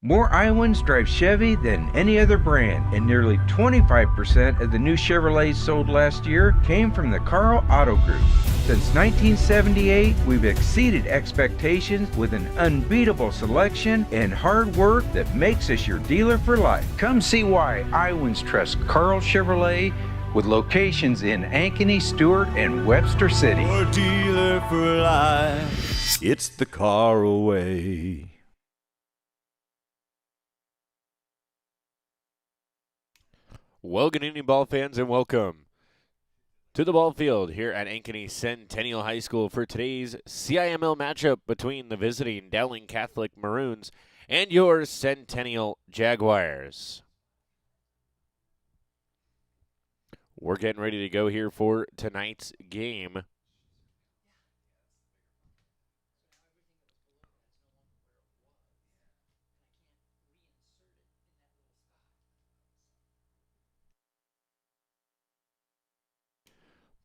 More Iowans drive Chevy than any other brand, and nearly 25% of the new Chevrolets sold last year came from the Carl Auto Group. Since 1978, we've exceeded expectations with an unbeatable selection and hard work that makes us your dealer for life. Come see why Iowans trust Carl Chevrolet with locations in Ankeny, Stewart, and Webster City. Your dealer for life. It's the Carl way. Well, good evening, ball fans, and welcome to the ball field here at Ankeny Centennial High School for today's CIML matchup between the visiting Dowling Catholic Maroons and your Centennial Jaguars. We're getting ready to go here for tonight's game.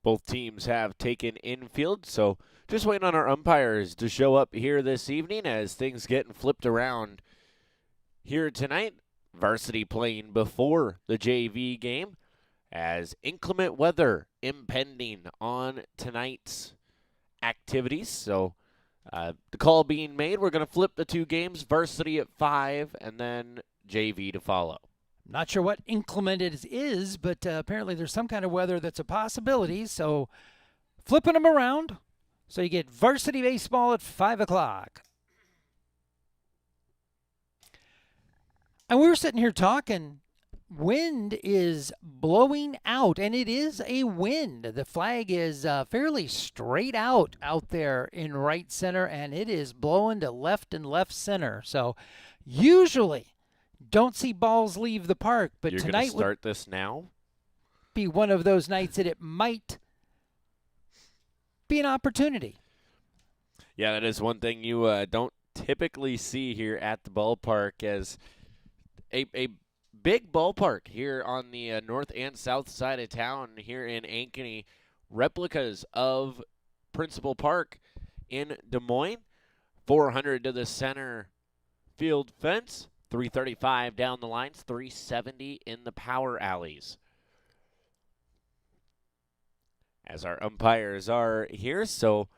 Both teams have taken infield, so just waiting on our umpires to show up here this evening as things getting flipped around here tonight. Varsity playing before the JV game as inclement weather impending on tonight's activities. So the call being made, we're going to flip the two games, varsity at 5 and then JV to follow. Not sure what inclement it is, but apparently there's some kind of weather that's a possibility. So flipping them around. So you get varsity baseball at 5 o'clock. And we were sitting here talking. Wind is blowing out, and it is a wind. The flag is fairly straight out there in right center, and it is blowing to left and left center. So usually don't see balls leave the park, but You're tonight going to start this now? Be one of those nights that it might be an opportunity. Yeah, that is one thing you don't typically see here at the ballpark, as a big ballpark here on the north and south side of town here in Ankeny. Replicas of Principal Park in Des Moines. 400 to the center field fence. 335 down the lines. 370 in the power alleys. As our umpires are here, so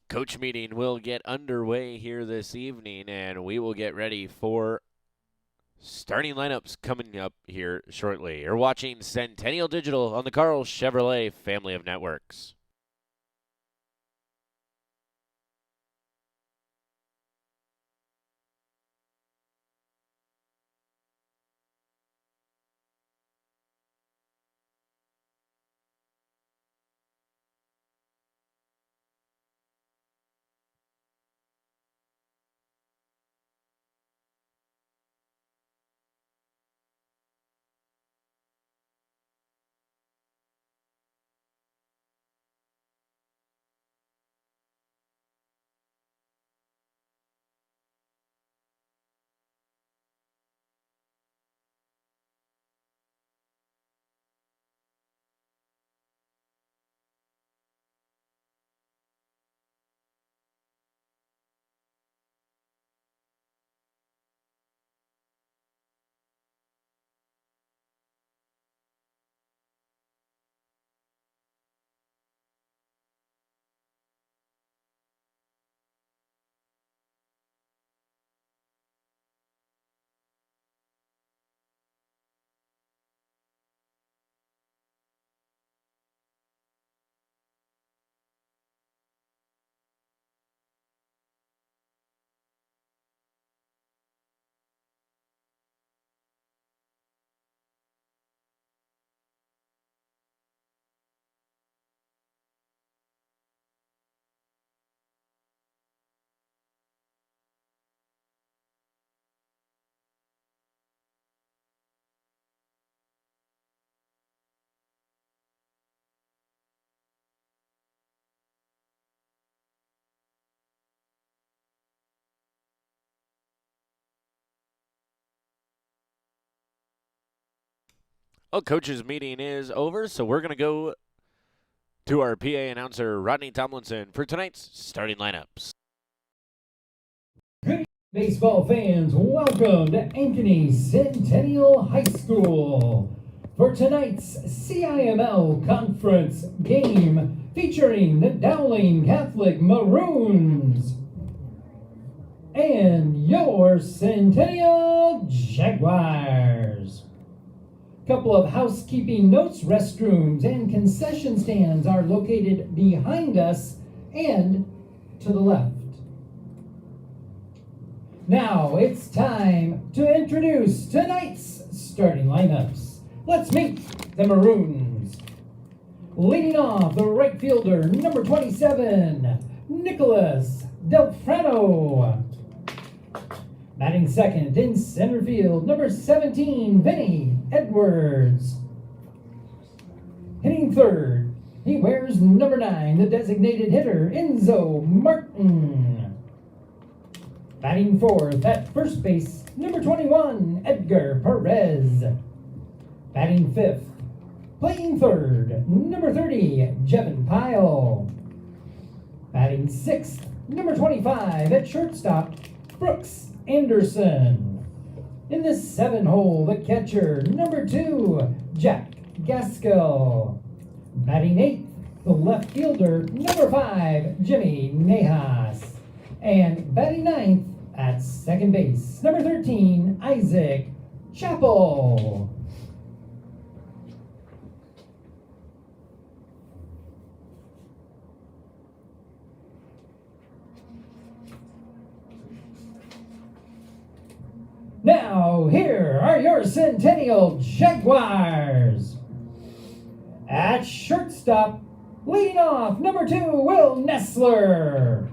coach meeting will get underway here this evening, and we will get ready for starting lineups coming up here shortly. You're watching Centennial Digital on the Carl Chevrolet family of networks. Well, coaches' meeting is over, so we're going to go to our PA announcer, Rodney Tomlinson, for tonight's starting lineups. Baseball fans, welcome to Ankeny Centennial High School for tonight's CIML Conference game featuring the Dowling Catholic Maroons and your Centennial Jaguars. Couple of housekeeping notes: restrooms and concession stands are located behind us and to the left. Now it's time to introduce tonight's starting lineups. Let's meet the Maroons. Leading off, the right fielder, number 27, Nicholas Delfrano. Batting second in center field, number 17, Vinny Edwards. Hitting third, he wears number 9, the designated hitter, Enzo Martin. Batting fourth at first base, number 21, Edgar Perez. Batting fifth, playing third, number 30, Jevin Pyle. Batting sixth, number 25 at shortstop, Brooks Anderson. In the 7-hole, the catcher, number 2, Jack Gaskell. Batting eighth, the left fielder, number 5, Jimmy Nahas. And batting ninth at second base, number 13, Isaac Chappell. Now, here are your Centennial Jaguars. At shortstop, leading off, number 2, Will Nessler.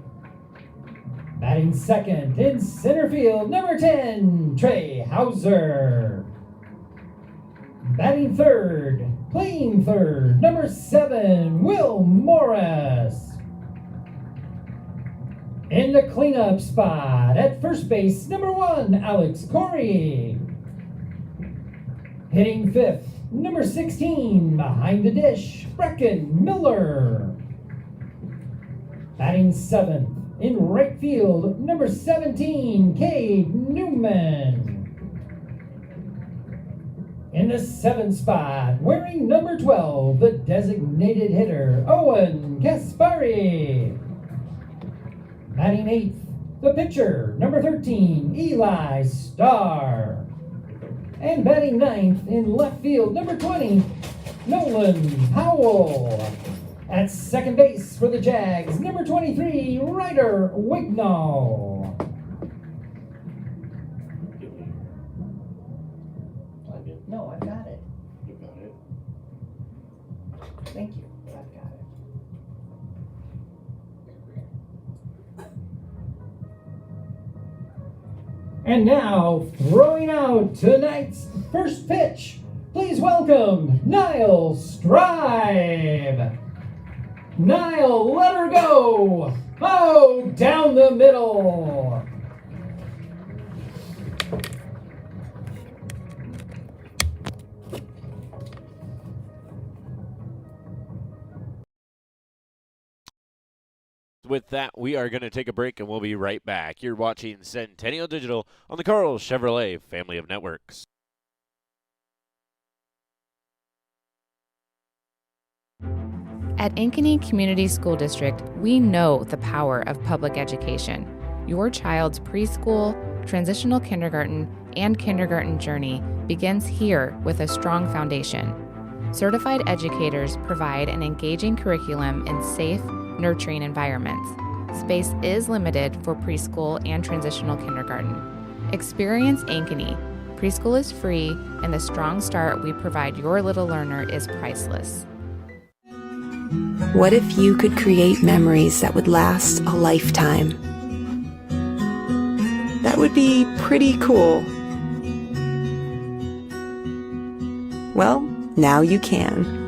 Batting second in center field, number 10, Trey Hauser. Batting third, playing third, number 7, Will Morris. In the cleanup spot at first base, number 1, Alex Corey. Hitting fifth, number 16, behind the dish, Brecken Miller. Batting seventh, in right field, number 17, Cade Newman. In the 7th spot, wearing number 12, the designated hitter, Owen Gaspari. Batting eighth, the pitcher, number 13, Eli Starr. And batting ninth, in left field, number 20, Nolan Powell. At second base for the Jags, number 23, Ryder Wignall. No, I've got it. You got it. Thank you. I've got it. And now, throwing out tonight's first pitch, please welcome Niall Strive. Niall, let her go! Oh, down the middle! With that, we are going to take a break and we'll be right back. You're watching Centennial Digital on the Carl Chevrolet family of networks. At Ankeny Community School District, we know the power of public education. Your child's preschool, transitional kindergarten, and kindergarten journey begins here with a strong foundation. Certified educators provide an engaging curriculum in safe, nurturing environments. Space is limited for preschool and transitional kindergarten. Experience Ankeny. Preschool is free, and the strong start we provide your little learner is priceless. What if you could create memories that would last a lifetime? That would be pretty cool. Well, now you can.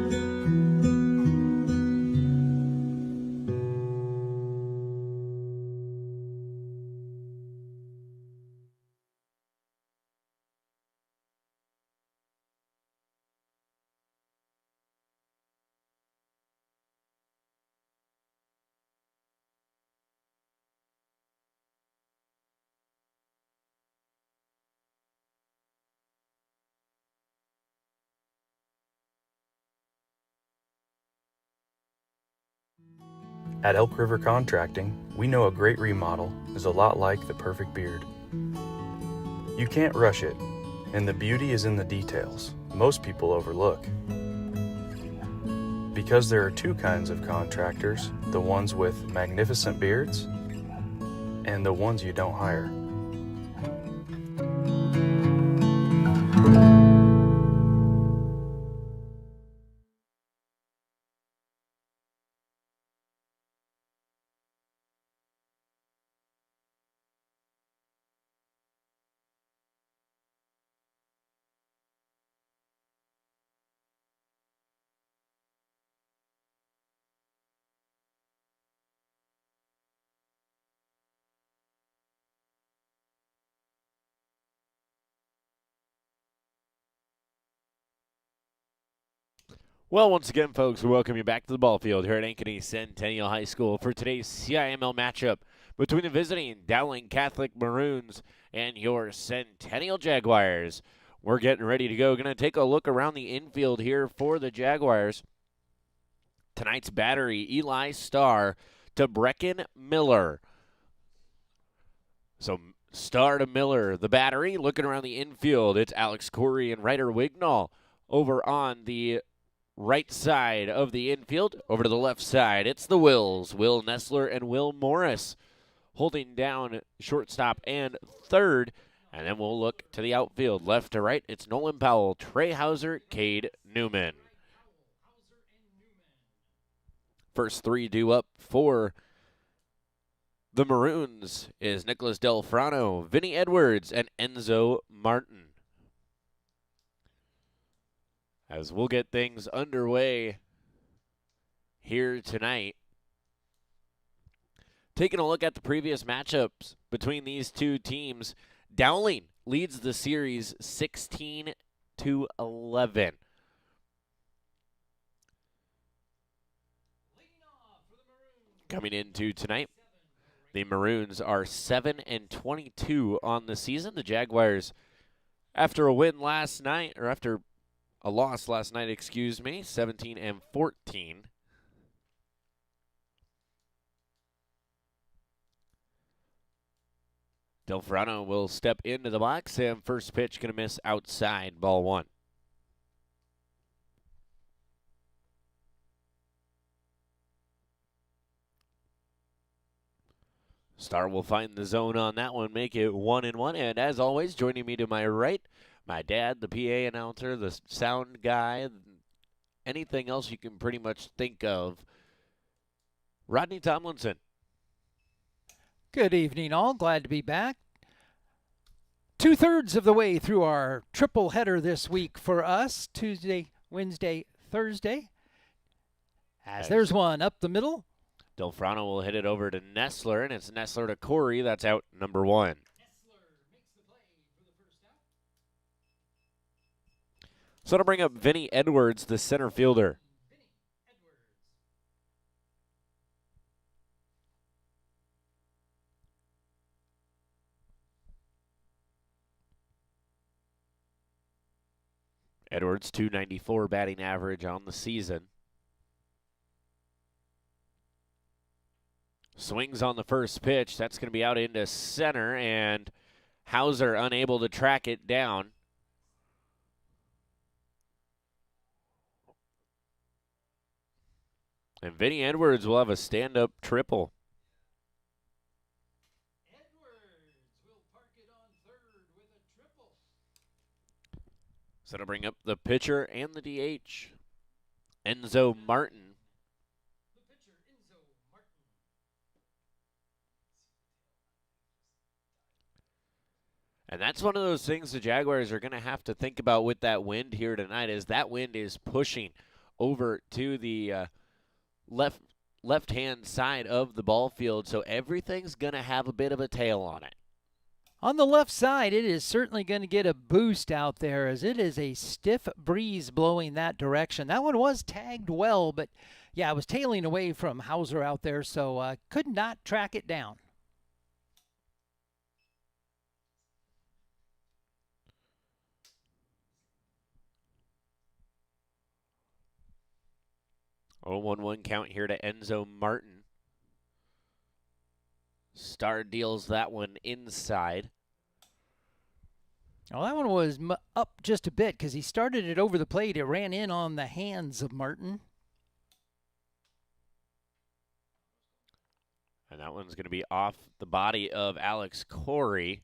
At Elk River Contracting, we know a great remodel is a lot like the perfect beard. You can't rush it, and the beauty is in the details most people overlook. Because there are two kinds of contractors, the ones with magnificent beards and the ones you don't hire. Well, once again, folks, we welcome you back to the ball field here at Ankeny Centennial High School for today's CIML matchup between the visiting Dowling Catholic Maroons and your Centennial Jaguars. We're getting ready to go. Going to take a look around the infield here for the Jaguars. Tonight's battery, Eli Starr to Brecken Miller. So Starr to Miller, the battery. Looking around the infield, it's Alex Corey and Ryder Wignall over on the right side of the infield. Over to the left side, it's the Wills, Will Nessler and Will Morris holding down shortstop and third. And then we'll look to the outfield, left to right. It's Nolan Powell, Trey Hauser, Cade Newman. First three due up for the Maroons is Nicholas Delfrano, Vinny Edwards, and Enzo Martin. As we'll get things underway here tonight. Taking a look at the previous matchups between these two teams, Dowling leads the series 16-11. Coming into tonight, the Maroons are 7-22 on the season. The Jaguars, after a loss last night, 17-14. Delfrano will step into the box, and first pitch going to miss outside, ball one. Starr will find the zone on that one, make it 1-1. And as always, joining me to my right, my dad, the PA announcer, the sound guy, anything else you can pretty much think of, Rodney Tomlinson. Good evening, all. Glad to be back. 2/3 of the way through our triple header this week for us, Tuesday, Wednesday, Thursday. As there's one up the middle. Delfrano will hit it over to Nessler, and it's Nessler to Corey. That's out number one. So to bring up Vinny Edwards, the center fielder. Edwards, .294 batting average on the season. Swings on the first pitch. That's going to be out into center, and Hauser unable to track it down. And Vinny Edwards will have a stand-up triple. Edwards will park it on third with a triple. So to bring up the pitcher and the DH, Enzo Martin. And that's one of those things the Jaguars are going to have to think about with that wind here tonight, is that wind is pushing over to the left-hand side of the ball field, so everything's going to have a bit of a tail on it. On the left side, it is certainly going to get a boost out there, as it is a stiff breeze blowing that direction. That one was tagged well, but yeah, it was tailing away from Hauser out there, so could not track it down. Oh, 1-1 count here to Enzo Martin. Star deals that one inside. Well, that one was up just a bit because he started it over the plate. It ran in on the hands of Martin. And that one's going to be off the body of Alex Corey,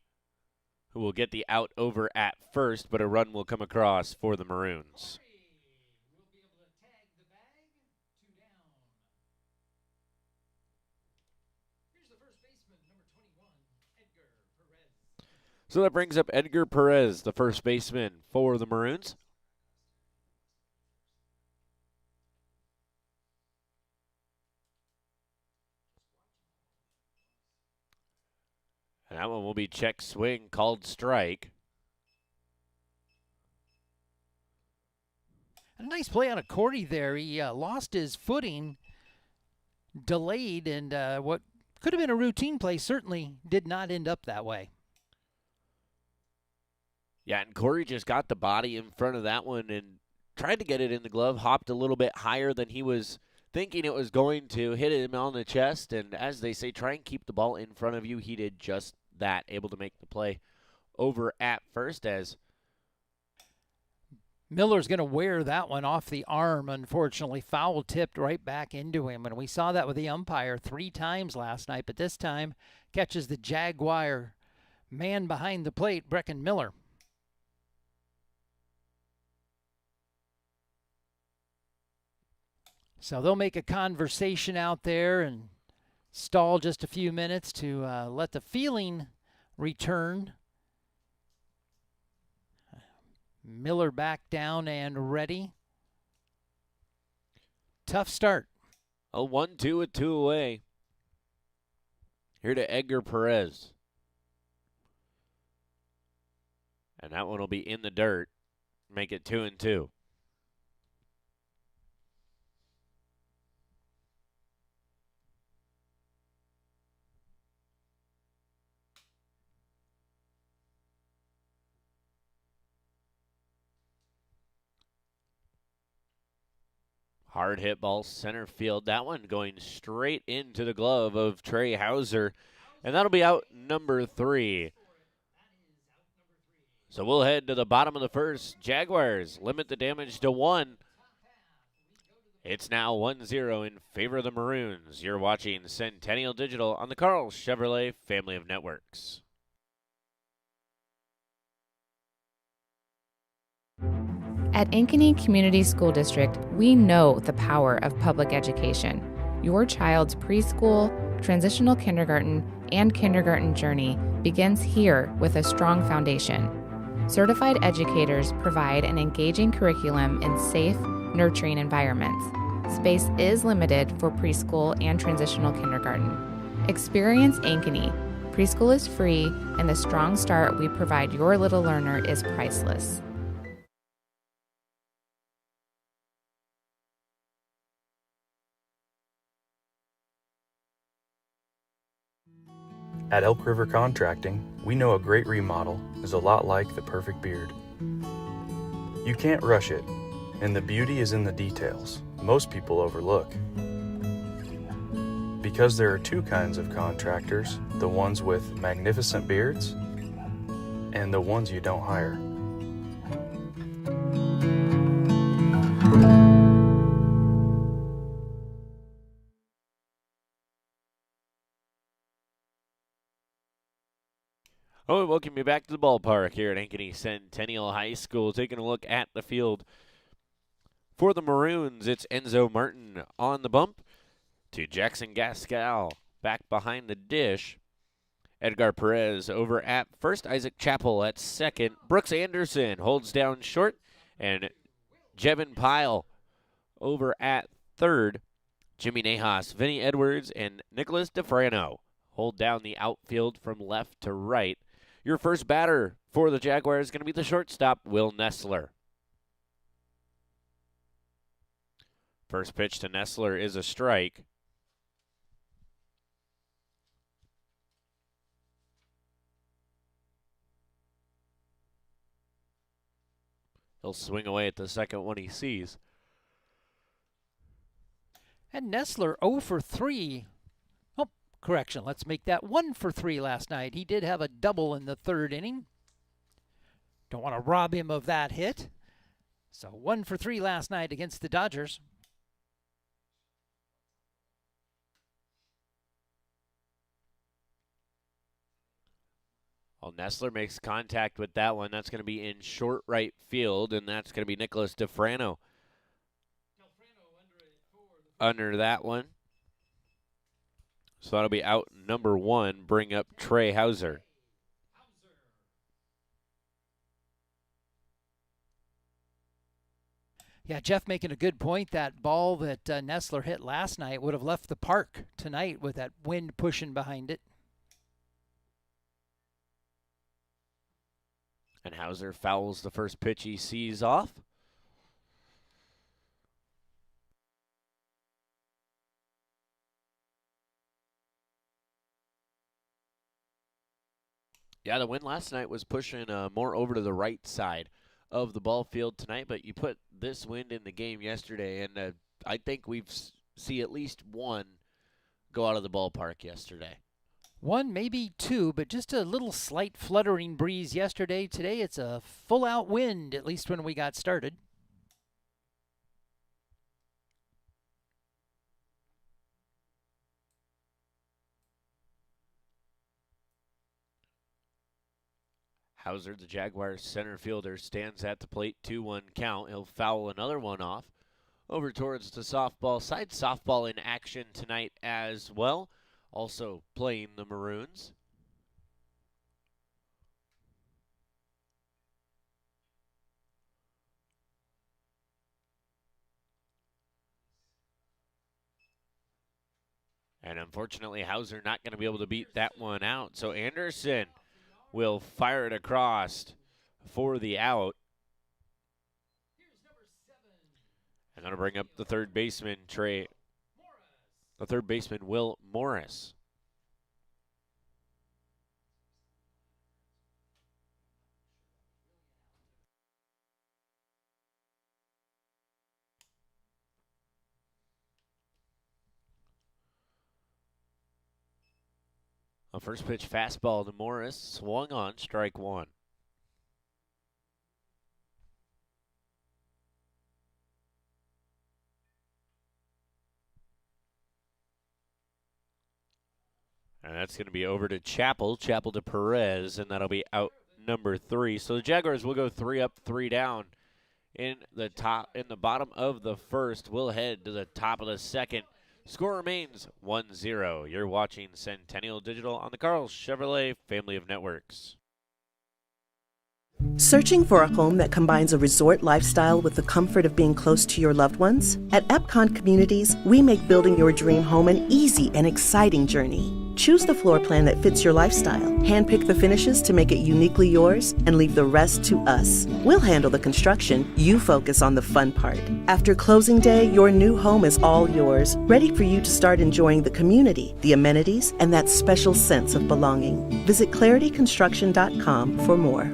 who will get the out over at first, but a run will come across for the Maroons. So that brings up Edgar Perez, the first baseman for the Maroons. And that one will be check swing, called strike. A nice play on a Corey there. He lost his footing, delayed, and what could have been a routine play certainly did not end up that way. Yeah, and Corey just got the body in front of that one and tried to get it in the glove, hopped a little bit higher than he was thinking it was going to, hit him on the chest, and as they say, try and keep the ball in front of you. He did just that, able to make the play over at first as Miller's going to wear that one off the arm, unfortunately. Foul tipped right back into him, and we saw that with the umpire 3 times last night, but this time catches the Jaguar man behind the plate, Brecken Miller. So they'll make a conversation out there and stall just a few minutes to let the feeling return. Miller back down and ready. Tough start. a 1-2 with 2 away. Here to Edgar Perez. And that one will be in the dirt. Make it 2-2. Hard hit ball center field. That one going straight into the glove of Trey Hauser. And that'll be out number 3. So we'll head to the bottom of the first. Jaguars limit the damage to 1. It's now 1-0 in favor of the Maroons. You're watching Centennial Digital on the Carl Chevrolet family of networks. At Ankeny Community School District, we know the power of public education. Your child's preschool, transitional kindergarten, and kindergarten journey begins here with a strong foundation. Certified educators provide an engaging curriculum in safe, nurturing environments. Space is limited for preschool and transitional kindergarten. Experience Ankeny. Preschool is free, and the strong start we provide your little learner is priceless. At Elk River Contracting, we know a great remodel is a lot like the perfect beard. You can't rush it, and the beauty is in the details most people overlook. Because there are 2 kinds of contractors, the ones with magnificent beards and the ones you don't hire. Oh, we welcome you back to the ballpark here at Ankeny Centennial High School. Taking a look at the field for the Maroons, it's Enzo Martin on the bump to Jackson Gascal back behind the dish. Edgar Perez over at first, Isaac Chappell at second. Brooks Anderson holds down short, and Jevin Pyle over at third. Jimmy Nahas, Vinny Edwards, and Nicholas DeFrano hold down the outfield from left to right. Your first batter for the Jaguars is going to be the shortstop, Will Nessler. First pitch to Nessler is a strike. He'll swing away at the second one he sees. And Nessler 0 for 3. Oh, Correction, let's make that 1 for 3 last night. He did have a double in the third inning. Don't want to rob him of that hit. So 1 for 3 last night against the Dodgers. Well, Nestler makes contact with that one. That's going to be in short right field, and that's going to be Nicholas DeFrano under that one. So that'll be out number 1. Bring up Trey Hauser. Yeah, Jeff making a good point. That ball that Nestler hit last night would have left the park tonight with that wind pushing behind it. And Hauser fouls the first pitch he sees off. Yeah, the wind last night was pushing more over to the right side of the ball field tonight, but you put this wind in the game yesterday, and I think we've see at least one go out of the ballpark yesterday. 1, maybe 2, but just a little slight fluttering breeze yesterday. Today it's a full-out wind, at least when we got started. Hauser, the Jaguars center fielder, stands at the plate, 2-1 count. He'll foul another one off over towards the softball side. Softball in action tonight as well, also playing the Maroons. And unfortunately, Hauser not going to be able to beat that one out. So Anderson will fire it across for the out. And that'll bring up the third baseman, Will Morris. A first pitch fastball to Morris, swung on, strike 1. And that's going to be over to Chappell to Perez, and that'll be out number 3. So the Jaguars will go 3 up, 3 down in the bottom of the first. We'll head to the top of the second. Score remains 1-0. You're watching Centennial Digital on the Carl Chevrolet family of networks. Searching for a home that combines a resort lifestyle with the comfort of being close to your loved ones? At Epcon Communities, we make building your dream home an easy and exciting journey. Choose the floor plan that fits your lifestyle, handpick the finishes to make it uniquely yours, and leave the rest to us. We'll handle the construction, you focus on the fun part. After closing day, your new home is all yours, ready for you to start enjoying the community, the amenities, and that special sense of belonging. Visit clarityconstruction.com for more.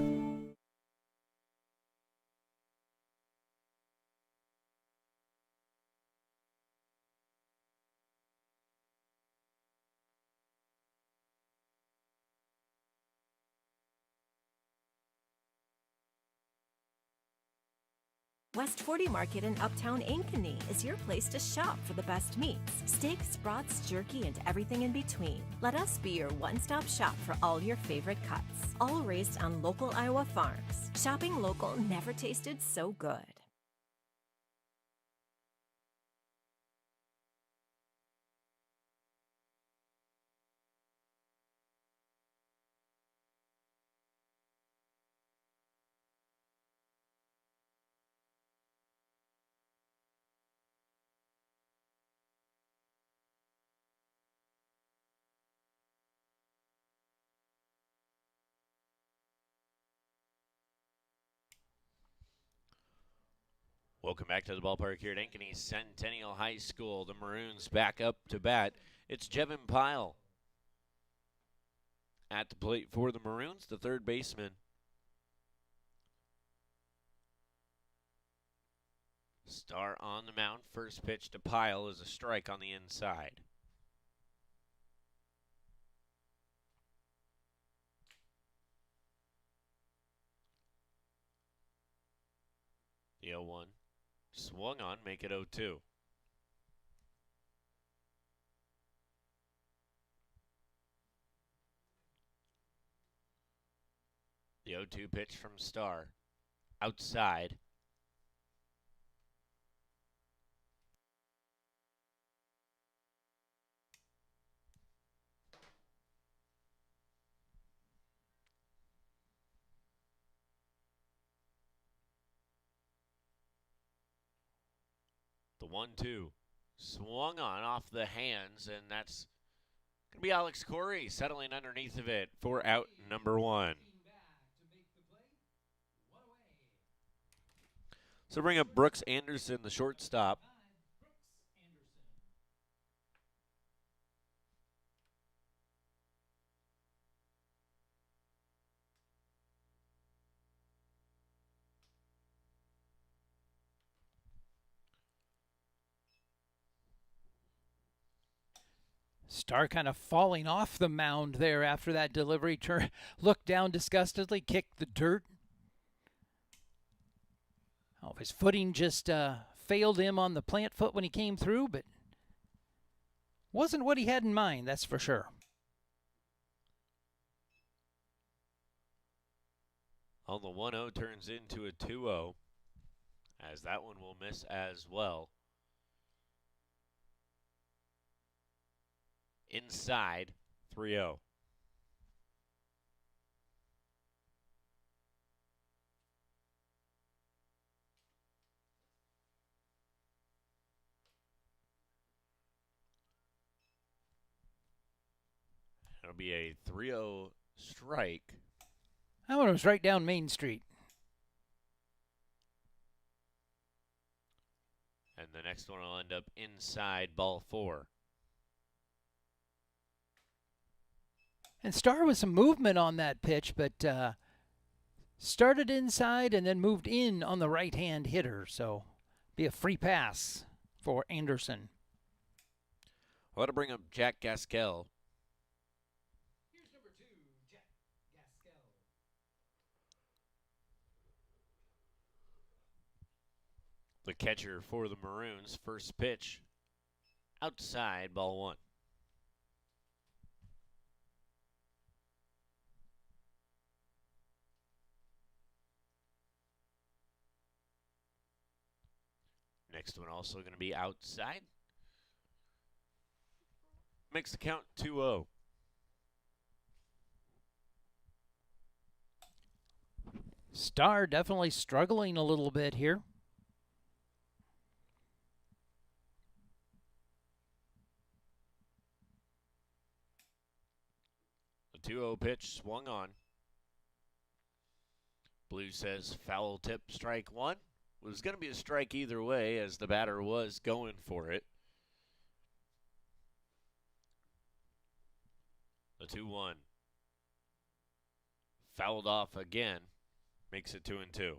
West 40 Market in Uptown Ankeny is your place to shop for the best meats, steaks, brats, jerky, and everything in between. Let us be your one-stop shop for all your favorite cuts, all raised on local Iowa farms. Shopping local never tasted so good. Welcome back to the ballpark here at Ankeny Centennial High School. The Maroons back up to bat. It's Jevin Pyle at the plate for the Maroons, the third baseman. Star on the mound. First pitch to Pyle is a strike on the inside. The 0-1 swung on, make it 0-2. The 0-2 pitch from Starr. Outside. The 1-2 swung on off the hands, and that's going to be Alex Corey settling underneath of it for out number 1. So bring up Brooks Anderson, the shortstop. Starr kind of falling off the mound there after that delivery. Looked down disgustedly, kicked the dirt. Oh, his footing just failed him on the plant foot when he came through, but wasn't what he had in mind, that's for sure. On the 1-0 turns into a 2-0, as that one will miss as well. Inside, 3-0. It'll be a 3-0 strike. That one was right down Main Street. And the next one will end up inside, ball 4. And Starr with some movement on that pitch, but started inside and then moved in on the right-hand hitter. So be a free pass for Anderson. I want to bring up Jack Gaskell. Here's number 2, Jack Gaskell. The catcher for the Maroons. First pitch, outside, ball 1. Next one also going to be outside. Makes the count 2-0. Starr definitely struggling a little bit here. The 2-0 pitch swung on. Blue says foul tip, strike 1. Was going to be a strike either way, as the batter was going for it. The 2-1. Fouled off again. Makes it 2-2.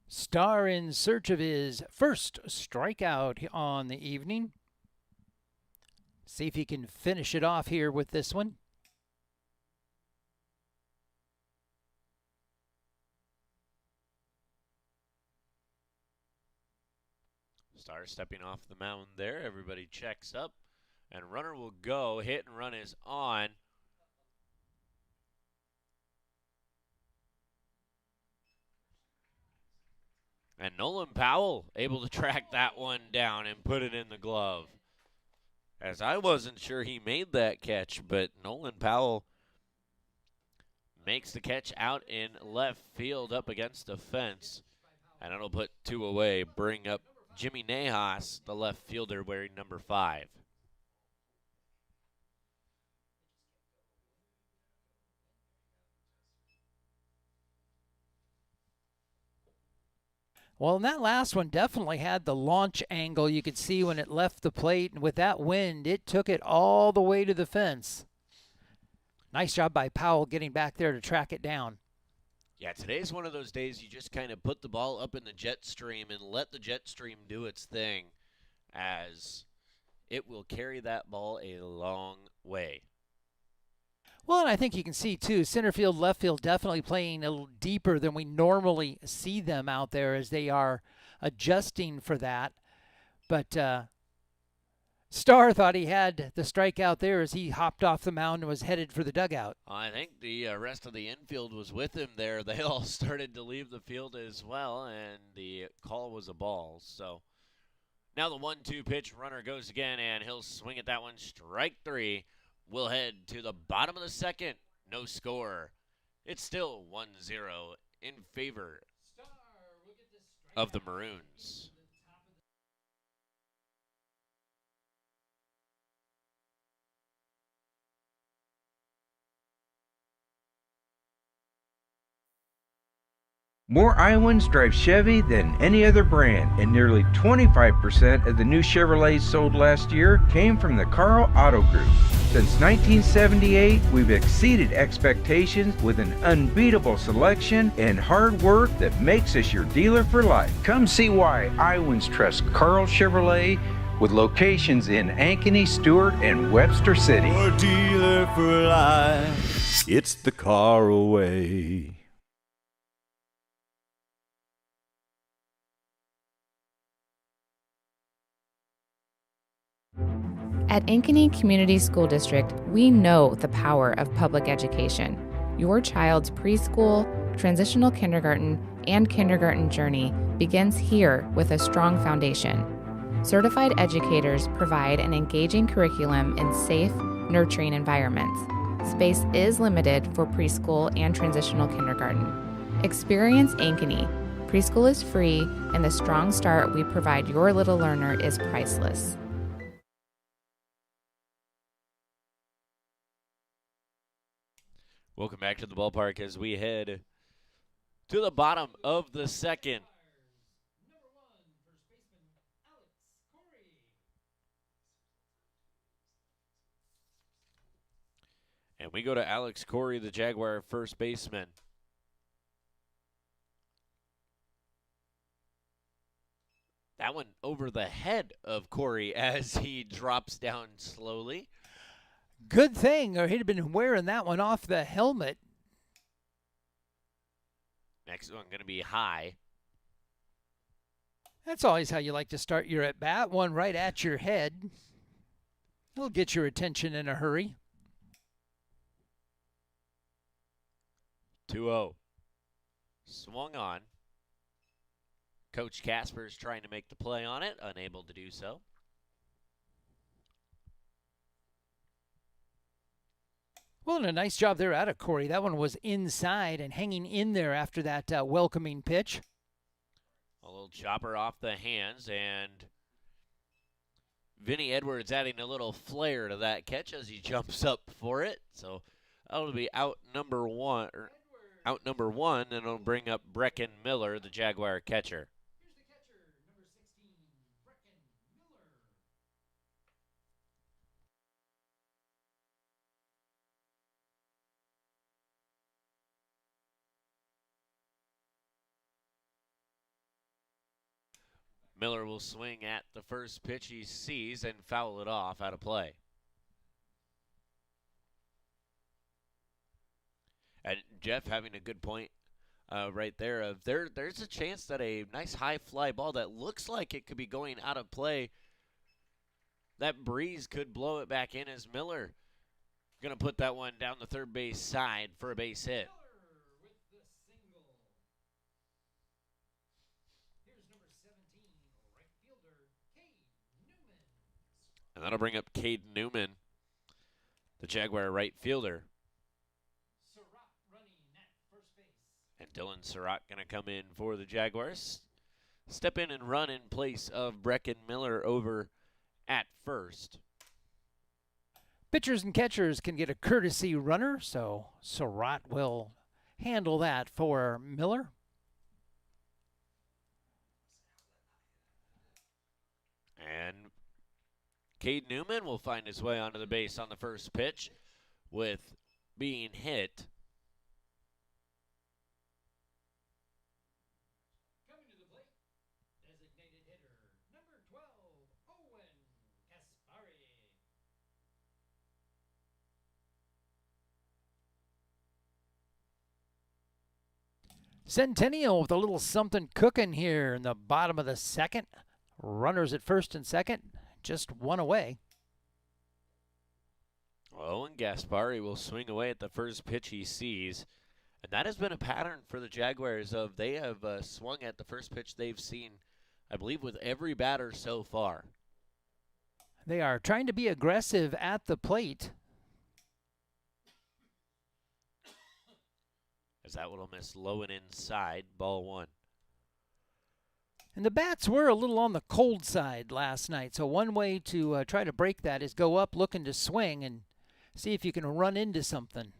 Starr in search of his first strikeout on the evening. See if he can finish it off here with this one. Starr stepping off the mound there. Everybody checks up. And runner will go. Hit and run is on. And Nolan Powell able to track that one down and put it in the glove. As I wasn't sure he made that catch, but Nolan Powell makes the catch out in left field up against the fence. And it'll put 2 away, bring up Jimmy Nahas, the left fielder, wearing number 5. Well, and that last one definitely had the launch angle you could see when it left the plate. And with that wind, it took it all the way to the fence. Nice job by Powell getting back there to track it down. Yeah, today's one of those days you just kind of put the ball up in the jet stream and let the jet stream do its thing, as it will carry that ball a long way. Well, and I think you can see, too, center field, left field definitely playing a little deeper than we normally see them out there as they are adjusting for that. But Starr thought he had the strikeout there as he hopped off the mound and was headed for the dugout. I think the rest of the infield was with him there. They all started to leave the field as well, and the call was a ball. So now the 1-2 pitch, runner goes again, and he'll swing at that one. Strike three. We'll head to the bottom of the second. No score. It's still 1-0 in favor of the Maroons. More Iowans drive Chevy than any other brand, and nearly 25% of the new Chevrolets sold last year came from the Carl Auto Group. Since 1978, we've exceeded expectations with an unbeatable selection and hard work that makes us your dealer for life. Come see why Iowans trust Carl Chevrolet with locations in Ankeny, Stewart, and Webster City. Your dealer for life. It's the Caraway. At Ankeny Community School District, we know the power of public education. Your child's preschool, transitional kindergarten, and kindergarten journey begins here with a strong foundation. Certified educators provide an engaging curriculum in safe, nurturing environments. Space is limited for preschool and transitional kindergarten. Experience Ankeny. Preschool is free, and the strong start we provide your little learner is priceless. Welcome back to the ballpark as we head to the bottom of the second. And we go to Alex Corey, the Jaguar first baseman. That one over the head of Corey as he drops down slowly. Good thing, or he'd have been wearing that one off the helmet. Next one going to be high. That's always how you like to start your at-bat, one right at your head. It'll get your attention in a hurry. 2-0. Swung on. Coach Casper's trying to make the play on it, unable to do so. Well, and a nice job there out of Corey. That one was inside and hanging in there after that welcoming pitch. A little chopper off the hands, and Vinny Edwards adding a little flair to that catch as he jumps up for it. So that'll be out number one, and it'll bring up Brecken Miller, the Jaguar catcher. Miller will swing at the first pitch he sees and foul it off out of play. And Jeff having a good point right there. There's a chance that a nice high fly ball that looks like it could be going out of play, that breeze could blow it back in as Miller going to put that one down the third base side for a base hit. And that'll bring up Cade Newman, the Jaguar right fielder. And Dylan Surratt going to come in for the Jaguars. Step in and run in place of Brecken Miller over at first. Pitchers and catchers can get a courtesy runner, so Surratt will handle that for Miller. And Cade Newman will find his way onto the base on the first pitch with being hit. Coming to the plate, designated hitter, number 12, Owen Kaspari. Centennial with a little something cooking here in the bottom of the second. Runners at first and second, just one away. Owen Gaspari will swing away at the first pitch he sees. And that has been a pattern for the Jaguars of they have swung at the first pitch they've seen, I believe, with every batter so far. They are trying to be aggressive at the plate. As that one will miss low and inside, ball one. And the bats were a little on the cold side last night, so one way to try to break that is go up looking to swing and see if you can run into something.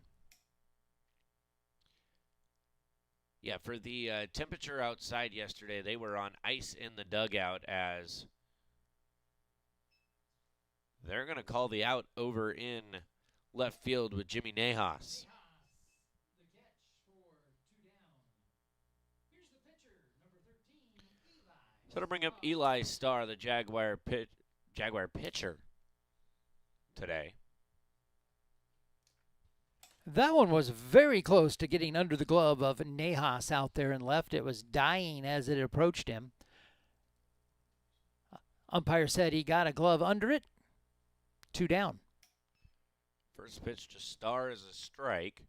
Yeah, for the temperature outside yesterday, they were on ice in the dugout as they're going to call the out over in left field with Jimmy Nahas. So to bring up Eli Starr, the Jaguar pitcher today. That one was very close to getting under the glove of Nahas out there in left. It was dying as it approached him. Umpire said he got a glove under it. 2 down. First pitch to Starr is a strike.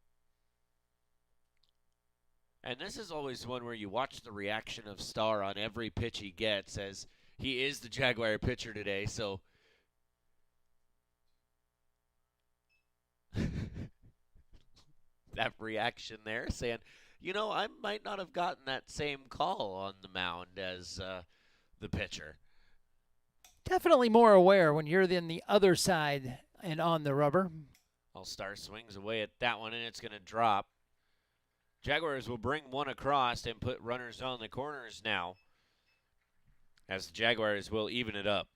And this is always one where you watch the reaction of Starr on every pitch he gets, as he is the Jaguar pitcher today, so that reaction there saying, you know, I might not have gotten that same call on the mound as the pitcher. Definitely more aware when you're in the other side and on the rubber. All-Star swings away at that one, and it's going to drop. Jaguars will bring one across and put runners on the corners now, as the Jaguars will even it up.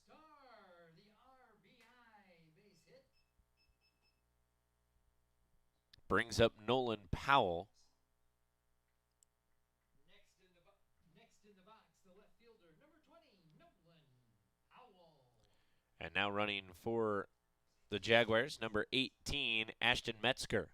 Starr, the RBI base hit. Brings up Nolan Powell. Next in the box, the left fielder, number 20, Nolan Powell. And now running for the Jaguars, number 18, Ashton Metzger.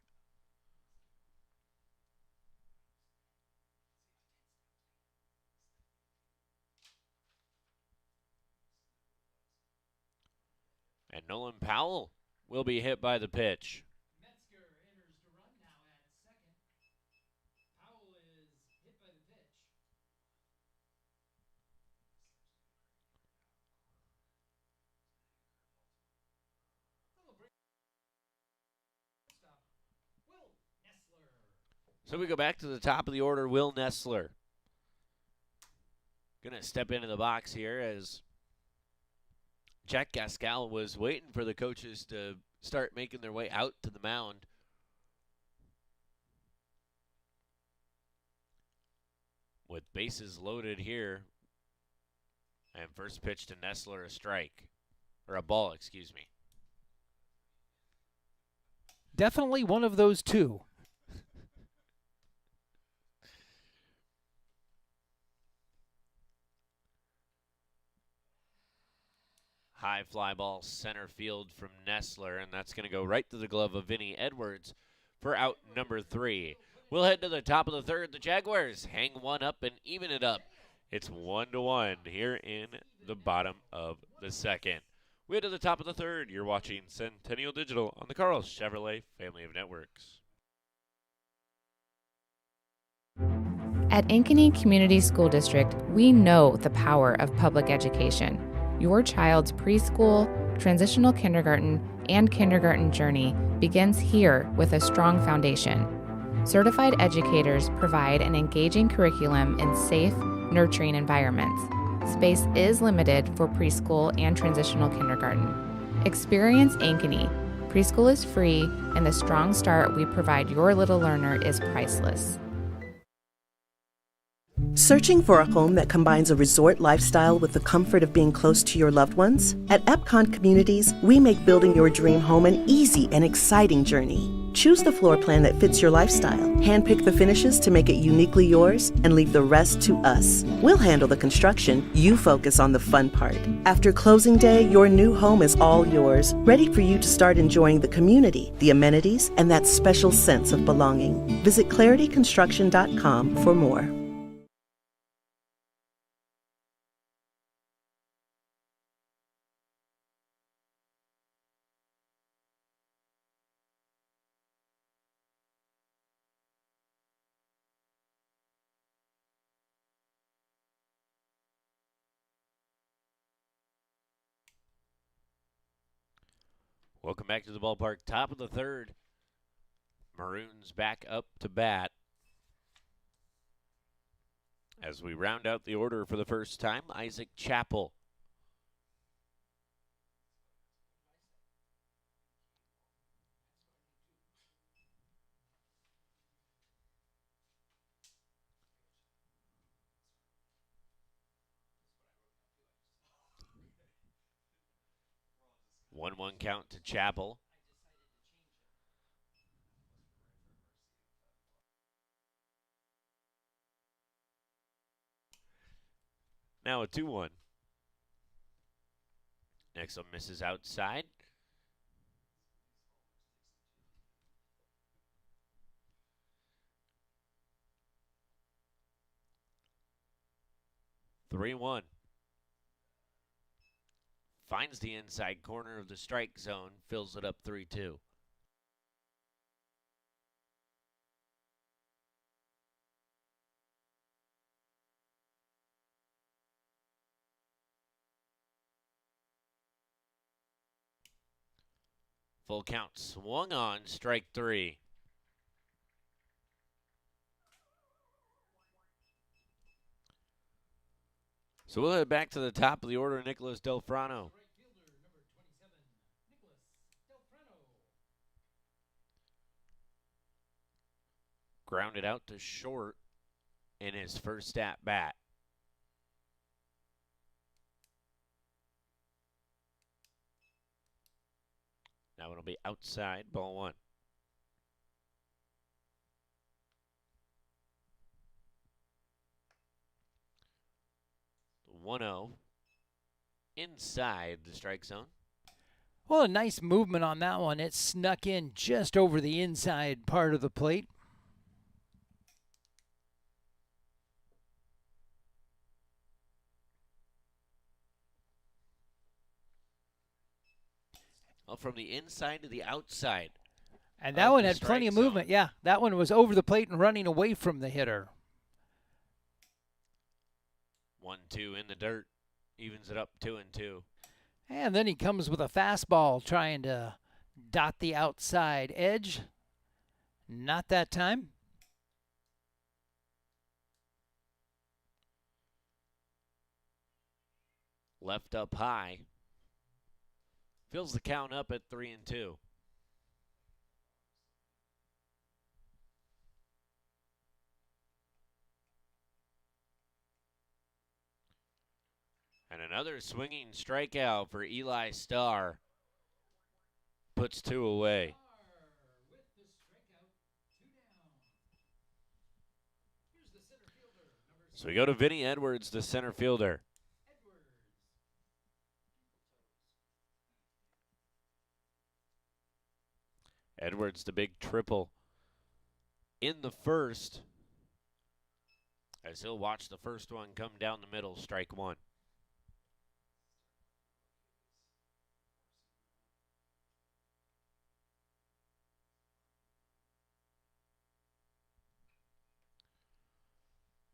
And Nolan Powell will be hit by the pitch. Metzger enters to run now at second. Powell is hit by the pitch. Stop. Will Nessler. So we go back to the top of the order, Will Nessler. Going to step into the box here as Jack Gaskell was waiting for the coaches to start making their way out to the mound. With bases loaded here. And first pitch to Nessler, a strike. Or a ball, excuse me. Definitely one of those two. High fly ball center field from Nessler, and that's going to go right to the glove of Vinny Edwards for out number 3. We'll head to the top of the third. The Jaguars hang one up and even it up. It's 1-1 here in the bottom of the second. We head to the top of the third. You're watching Centennial Digital on the Carl Chevrolet family of networks. At Ankeny Community School District, we know the power of public education. Your child's preschool, transitional kindergarten, and kindergarten journey begins here with a strong foundation. Certified educators provide an engaging curriculum in safe, nurturing environments. Space is limited for preschool and transitional kindergarten. Experience Ankeny. Preschool is free, and the strong start we provide your little learner is priceless. Searching for a home that combines a resort lifestyle with the comfort of being close to your loved ones? At Epcon Communities, we make building your dream home an easy and exciting journey. Choose the floor plan that fits your lifestyle. Handpick the finishes to make it uniquely yours and leave the rest to us. We'll handle the construction. You focus on the fun part. After closing day, your new home is all yours, ready for you to start enjoying the community, the amenities, and that special sense of belonging. Visit clarityconstruction.com for more. Welcome back to the ballpark. Top of the third. Maroons back up to bat. As we round out the order for the first time, Isaac Chappell. One count to Chappell. Now a 2-1. Next one misses outside. Three-one. Finds the inside corner of the strike zone, fills it up 3-2. Full count, swung on, strike three. So we'll head back to the top of the order, Nicholas Delfrano. Grounded out to short in his first at bat. Now it'll be outside, ball one. The 1-0 inside the strike zone. Well, a nice movement on that one. It snuck in just over the inside part of the plate. Well, from the inside to the outside. And that one had plenty of movement. Yeah, that one was over the plate and running away from the hitter. 1-2 in the dirt. Evens it up 2-2. And then he comes with a fastball trying to dot the outside edge. Not that time. Left up high. Fills the count up at 3-2. And another swinging strikeout for Eli Starr. Puts two away. So we go to Vinny Edwards, the center fielder. Edwards, the big triple in the first, as he'll watch the first one come down the middle, strike one.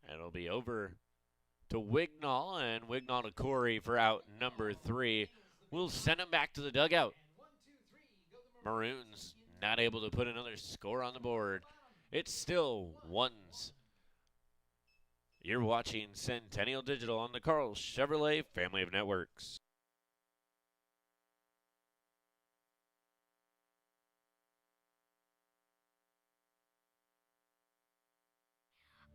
And it'll be over to Wignall, and Wignall to Corey for out number 3. We'll send him back to the dugout. Maroons not able to put another score on the board. It's still ones. You're watching Centennial Digital on the Carl Chevrolet family of networks.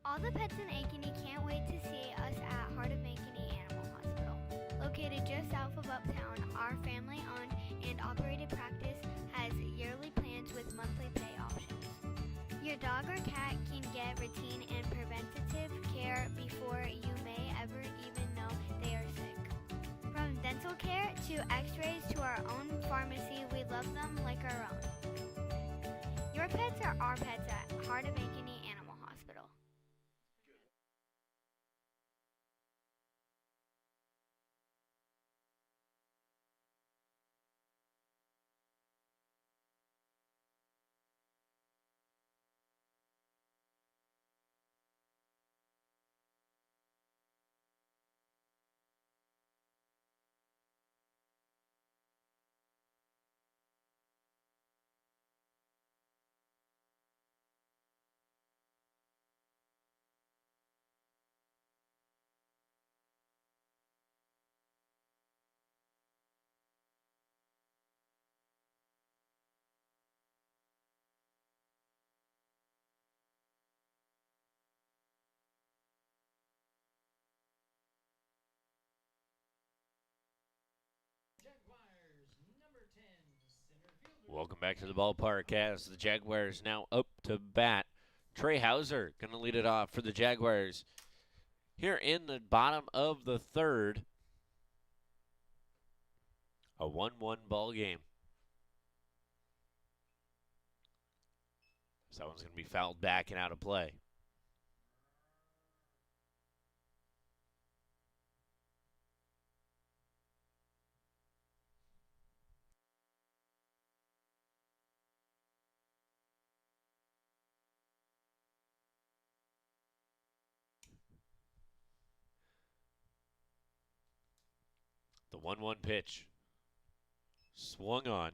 All the pets in Ankeny can't wait to see us at Heart of Ankeny Animal Hospital. Located just south of Uptown, our family-owned and operated practice has yearly plans with monthly payoffs. Your dog or cat can get routine and preventative care before you may ever even know they are sick. From dental care to x-rays to our own pharmacy, we love them like our own. Your pets are our pets at Heart of Ankeny Animal Hospital. Welcome back to the ballpark as the Jaguars now up to bat. Trey Hauser going to lead it off for the Jaguars here in the bottom of the third. A 1-1 ball game. So that one's going to be fouled back and out of play. The 1-1 pitch. Swung on.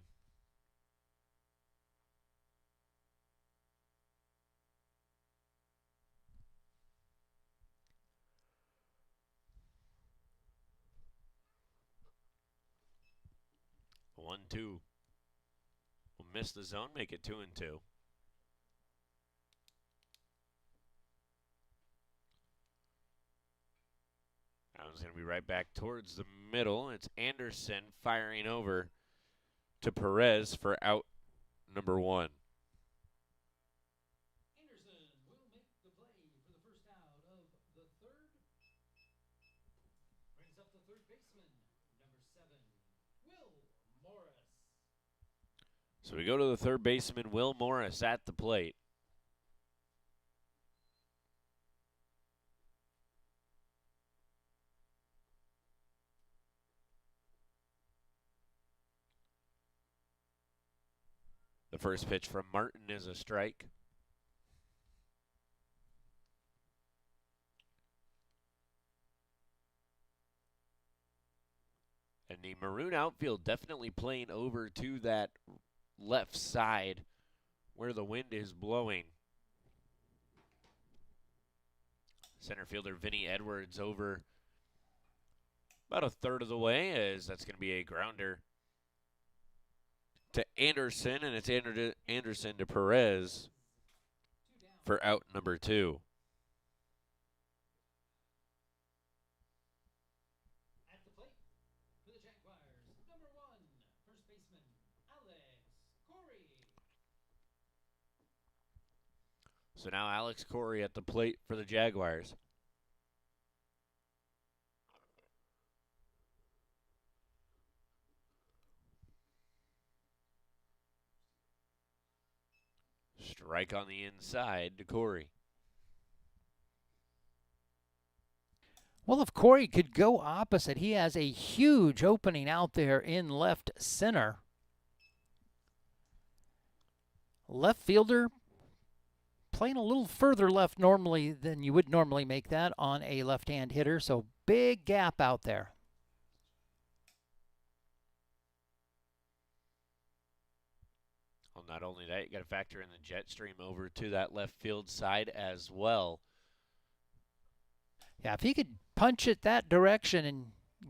The 1-2. Will miss the zone, make it 2-2. That one's going to be right back towards the middle. It's Anderson firing over to Perez for out number 1. Anderson will make the play for the first out of the third. Brings up the third baseman, number 7, Will Morris. So we go to the third baseman, Will Morris, at the plate. The first pitch from Martin is a strike. And the maroon outfield definitely playing over to that left side where the wind is blowing. Center fielder Vinny Edwards over about a third of the way, as that's going to be a grounder to Anderson, and it's Anderson to Perez for out number 2. At the plate for the Jaguars, number 1, first baseman, Alex Corey. So now Alex Corey at the plate for the Jaguars. Strike on the inside to Corey. Well, if Corey could go opposite, he has a huge opening out there in left center. Left fielder playing a little further left normally than you would normally make that on a left-hand hitter, so big gap out there. Well, not only that, you got to factor in the jet stream over to that left field side as well. Yeah, if he could punch it that direction and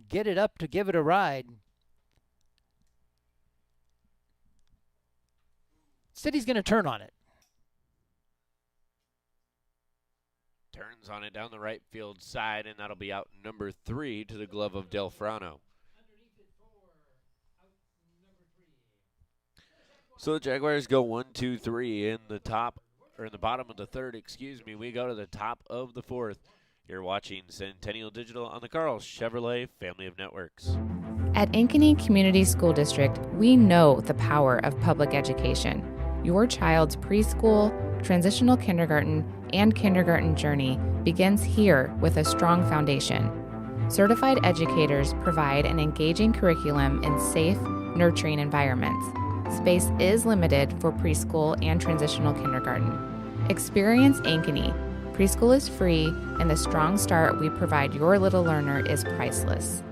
get it up to give it a ride. City's going to turn on it. Turns on it down the right field side, and that'll be out number 3 to the glove of Delfrano. So the Jaguars go 1-2-3 in the top or in the bottom of the third, excuse me. We go to the top of the fourth. You're watching Centennial Digital on the Carl Chevrolet family of networks. At Ankeny Community School District, we know the power of public education. Your child's preschool, transitional kindergarten, and kindergarten journey begins here with a strong foundation. Certified educators provide an engaging curriculum in safe, nurturing environments. Space is limited for preschool and transitional kindergarten. Experience Ankeny. Preschool is free, and the strong start we provide your little learner is priceless.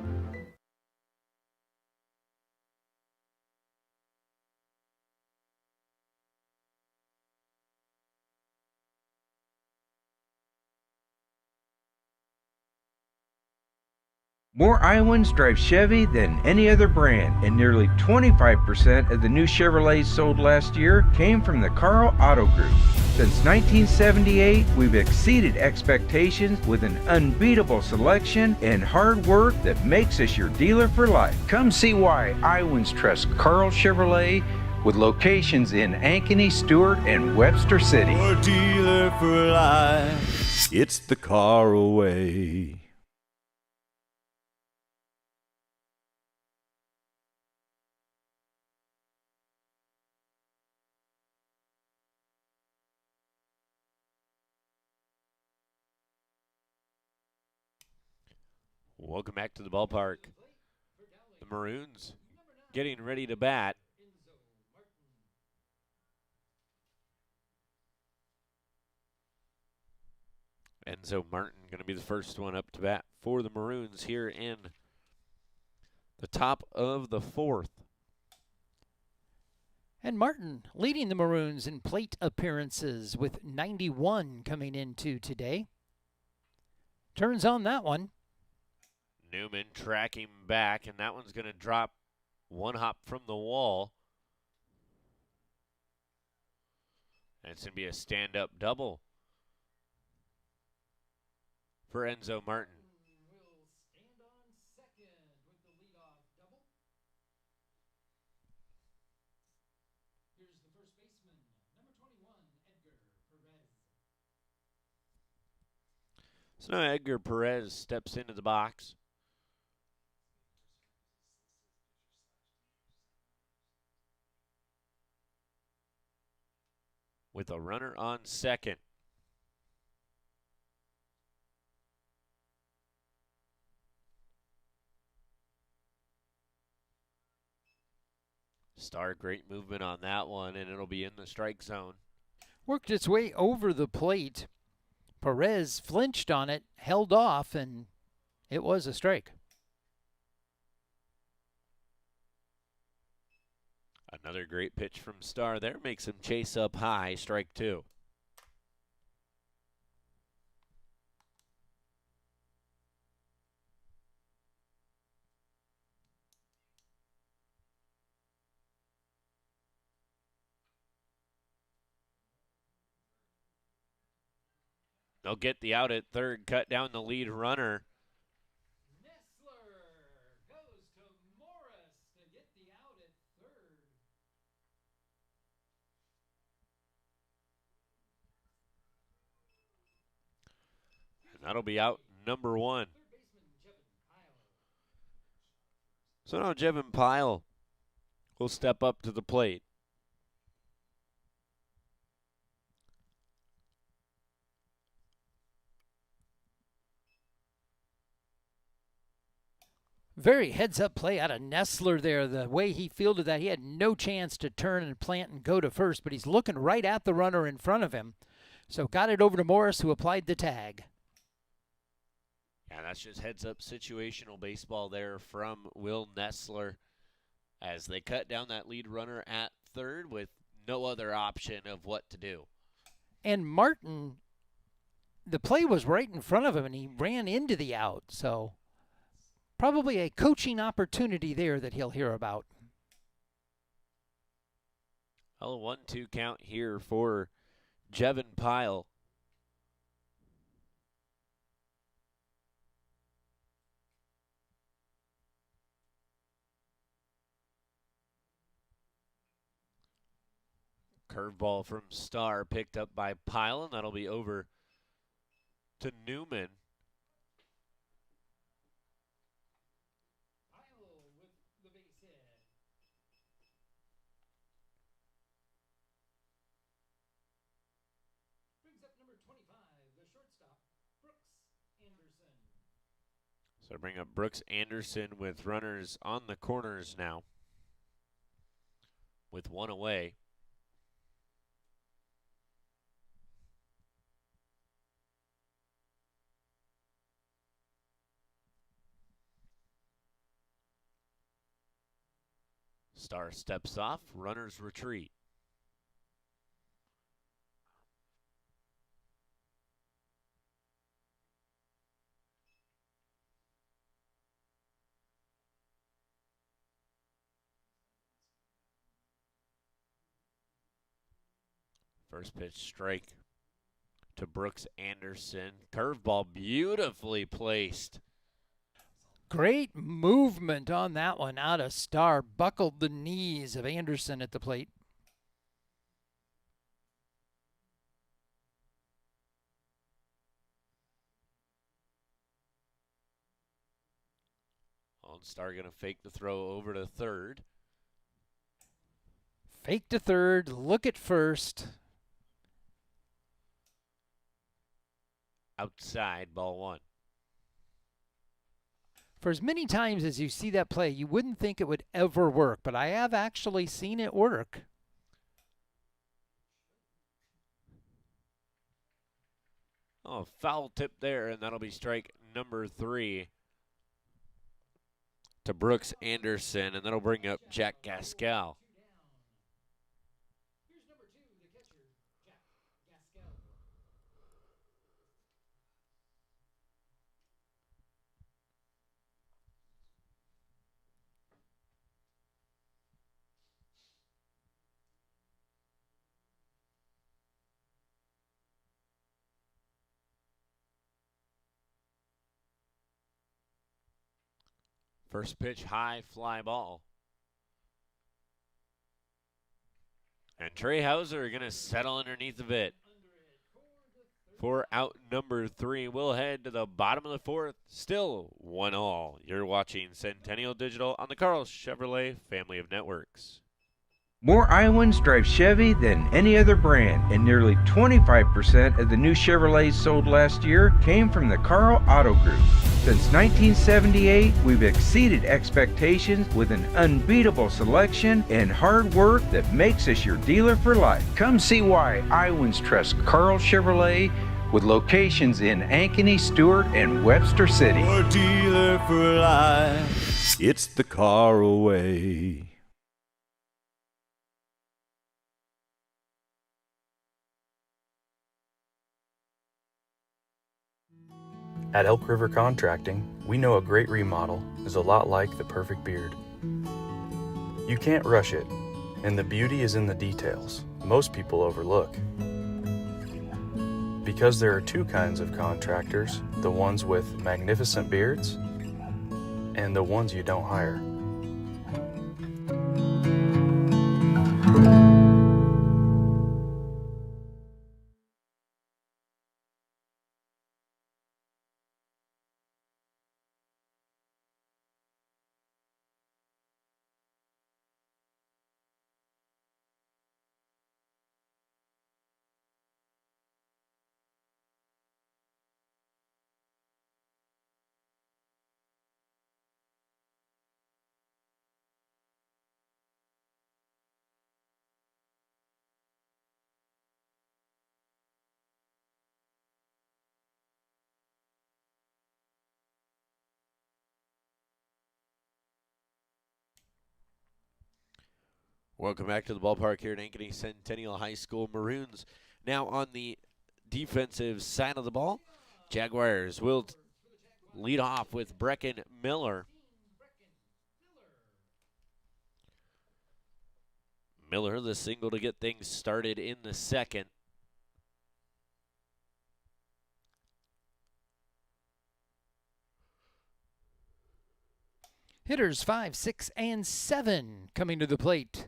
More Iowans drive Chevy than any other brand, and nearly 25% of the new Chevrolets sold last year came from the Carl Auto Group. Since 1978, we've exceeded expectations with an unbeatable selection and hard work that makes us your dealer for life. Come see why Iowans trust Carl Chevrolet with locations in Ankeny, Stewart, and Webster City. Your dealer for life. It's the Carl way. Welcome back to the ballpark. The Maroons getting ready to bat. Enzo Martin going to be the first one up to bat for the Maroons here in the top of the fourth. And Martin leading the Maroons in plate appearances with 91 coming into today. Turns on that one. Newman tracking back, and that one's going to drop one hop from the wall. And it's going to be a stand-up double for Enzo Martin. Will stand on second with the leadoff double. Here's the first baseman, number 21, Edgar Perez. So now Edgar Perez steps into the box. With a runner on second. Star, great movement on that one, and it'll be in the strike zone. Worked its way over the plate. Perez flinched on it, held off, and it was a strike. Another great pitch from Star there makes him chase up high, strike two. They'll get the out at third, cut down the lead runner. Nessler goes to Morris to get the out at third. And that'll be out number one. So now Jevin Pyle will step up to the plate. Very heads-up play out of Nessler there. The way he fielded that, he had no chance to turn and plant and go to first, but he's looking right at the runner in front of him. So got it over to Morris, who applied the tag. Yeah, that's just heads-up situational baseball there from Will Nessler as they cut down that lead runner at third with no other option of what to do. And Martin, the play was right in front of him, and he ran into the out. So probably a coaching opportunity there that he'll hear about. Well, a 1-2 count here for Jevin Pyle. Curveball from Starr picked up by Pyle, and that'll be over to Newman. So bring up Brooks Anderson with runners on the corners now, with one away. Starr steps off, runners retreat. First pitch strike to Brooks Anderson. Curveball beautifully placed. Great movement on that one out of Starr. Buckled the knees of Anderson at the plate. Starr going to fake the throw over to third. Fake to third, look at first. Outside, ball one. For as many times as you see that play, you wouldn't think it would ever work, but I have actually seen it work. Oh, foul tip there, and that'll be strike number 3 to Brooks Anderson, and that'll bring up Jack Gaskell. First pitch, high fly ball. And Trey Hauser going to settle underneath of it. For out number 3, we'll head to the bottom of the 4th. Still 1-all. You're watching Centennial Digital on the Carl Chevrolet family of networks. More Iowans drive Chevy than any other brand, and nearly 25% of the new Chevrolets sold last year came from the Carl Auto Group. Since 1978, we've exceeded expectations with an unbeatable selection and hard work that makes us your dealer for life. Come see why Iowans trust Carl Chevrolet, with locations in Ankeny, Stewart, and Webster City. Your dealer for life. It's the Carl way. At Elk River Contracting, we know a great remodel is a lot like the perfect beard. You can't rush it, and the beauty is in the details most people overlook. Because there are 2 kinds of contractors, the ones with magnificent beards and the ones you don't hire. Welcome back to the ballpark here at Ankeny Centennial High School. Maroons now on the defensive side of the ball. Jaguars will lead off with Brecken Miller. Miller, the single to get things started in the second. Hitters 5, 6, and 7 coming to the plate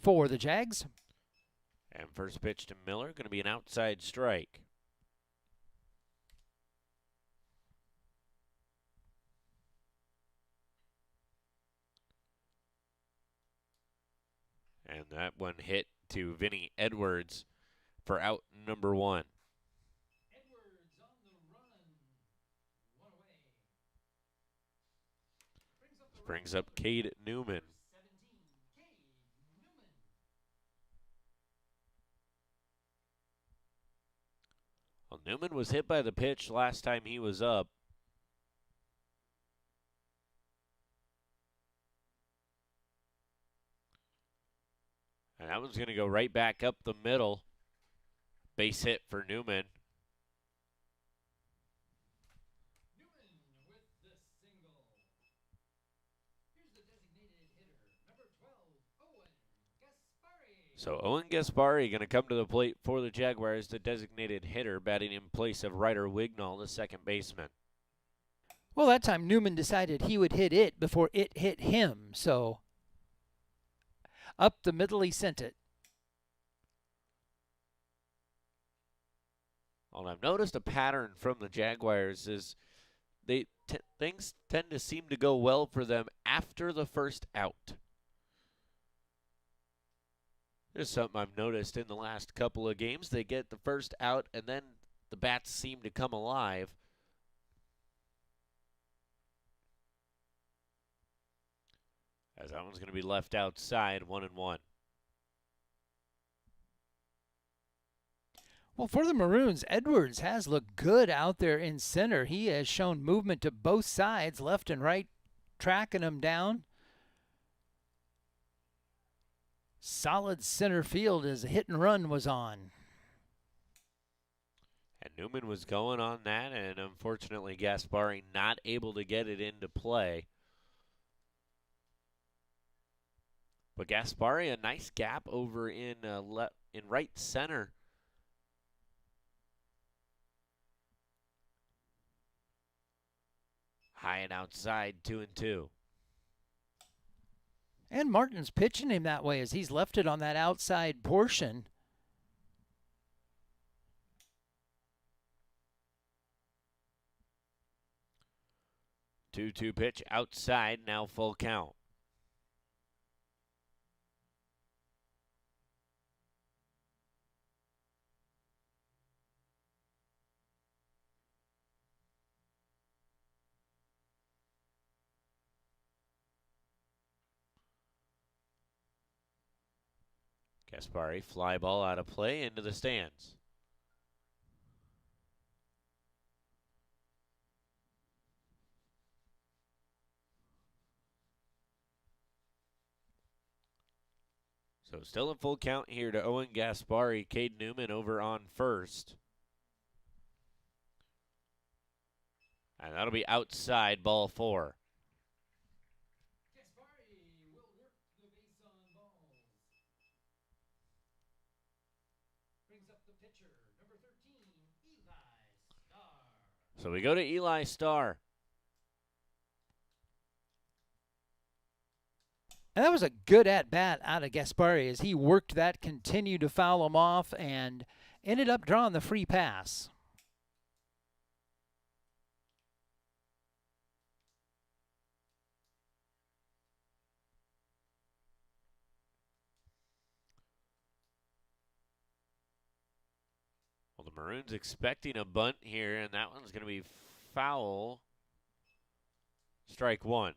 for the Jags. And first pitch to Miller, going to be an outside strike. And that one hit to Vinny Edwards for out number one. Edwards on the run. One away. Brings up Cade Newman. 17, Cade Newman. Well, Newman was hit by the pitch last time he was up. And that one's going to go right back up the middle. Base hit for Newman. Newman with the single. Here's the designated hitter, number 12, Owen Gaspari. So Owen Gaspari going to come to the plate for the Jaguars, the designated hitter, batting in place of Ryder Wignall, the second baseman. Well, that time Newman decided he would hit it before it hit him, so up the middle he sent it. Well, I've noticed a pattern from the Jaguars is things tend to seem to go well for them after the first out. There's something I've noticed in the last couple of games. They get the first out, and then the bats seem to come alive. As that one's going to be left outside, 1-1. Well, for the Maroons, Edwards has looked good out there in center. He has shown movement to both sides, left and right, tracking them down. Solid center field as a hit and run was on. And Newman was going on that, and unfortunately Gaspari not able to get it into play. But Gaspari, a nice gap over in right center. High and outside, 2-2. And Martin's pitching him that way as he's left it on that outside portion. Two pitch outside, now full count. Gaspari, fly ball out of play into the stands. So still a full count here to Owen Gaspari. Cade Newman over on first. And that'll be outside, ball 4. Gaspari will work the base on balls. Brings up the pitcher, number 13, Eli Starr. So we go to Eli Starr. And that was a good at-bat out of Gaspari as he worked that, continued to foul him off, and ended up drawing the free pass. Well, the Maroons expecting a bunt here, and that one's going to be foul. Strike 1.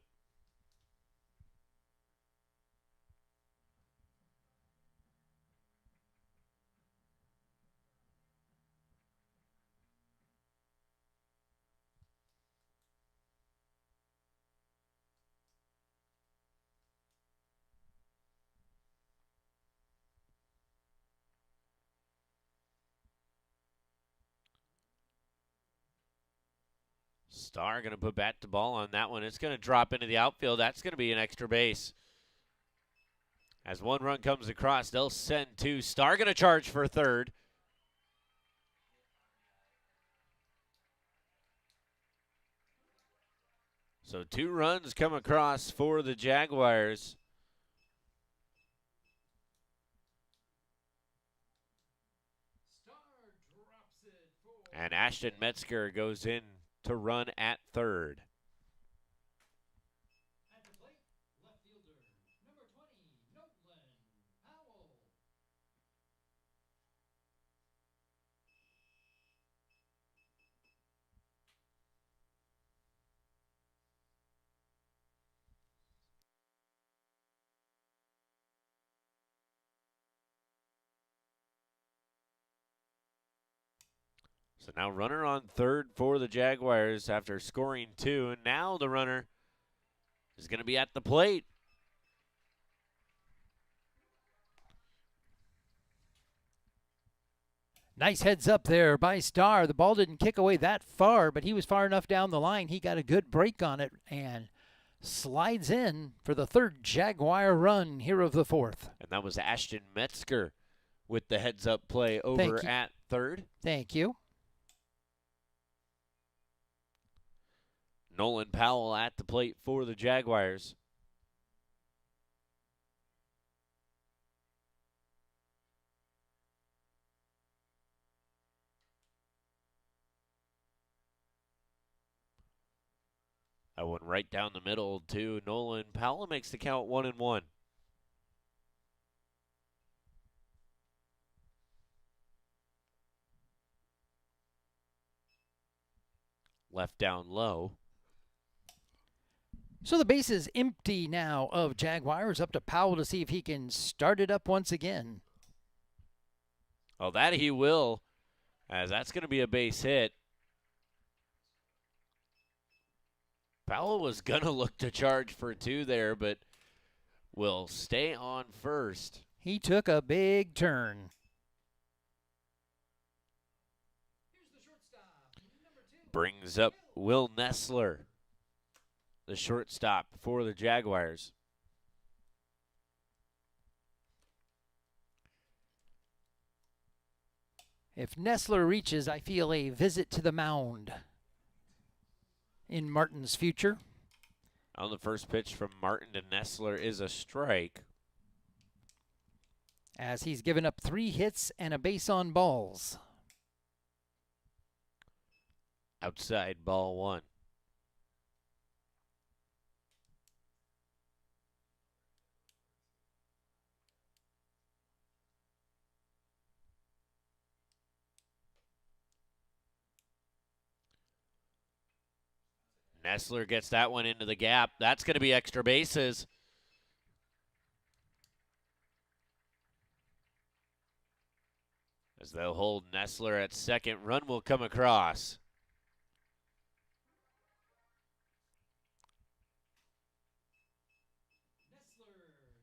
Starr going to put bat to ball on that one. It's going to drop into the outfield. That's going to be an extra base. As one run comes across, they'll send 2. Starr going to charge for third. So 2 runs come across for the Jaguars. And Ashton Metzger goes in to run at third. At the plate, left fielder, number 20, Nolan Powell. So now runner on third for the Jaguars after scoring 2. And now the runner is going to be at the plate. Nice heads up there by Starr. The ball didn't kick away that far, but he was far enough down the line. He got a good break on it and slides in for the third Jaguar run here of the fourth. And that was Ashton Metzger with the heads up play over at third. Thank you. Nolan Powell at the plate for the Jaguars. That one right down the middle to Nolan Powell makes the count 1-1. Left down low. So the base is empty now of Jaguars. Up to Powell to see if he can start it up once again. Oh, that he will, as that's going to be a base hit. Powell was going to look to charge for 2 there, but will stay on first. He took a big turn. Brings up Will Nessler, the shortstop for the Jaguars. If Nessler reaches, I feel a visit to the mound in Martin's future. On the first pitch from Martin to Nessler is a strike. As he's given up 3 hits and a base on balls. Outside ball 1. Nessler gets that one into the gap. That's going to be extra bases. As they'll hold Nessler at second, run will come across. Nessler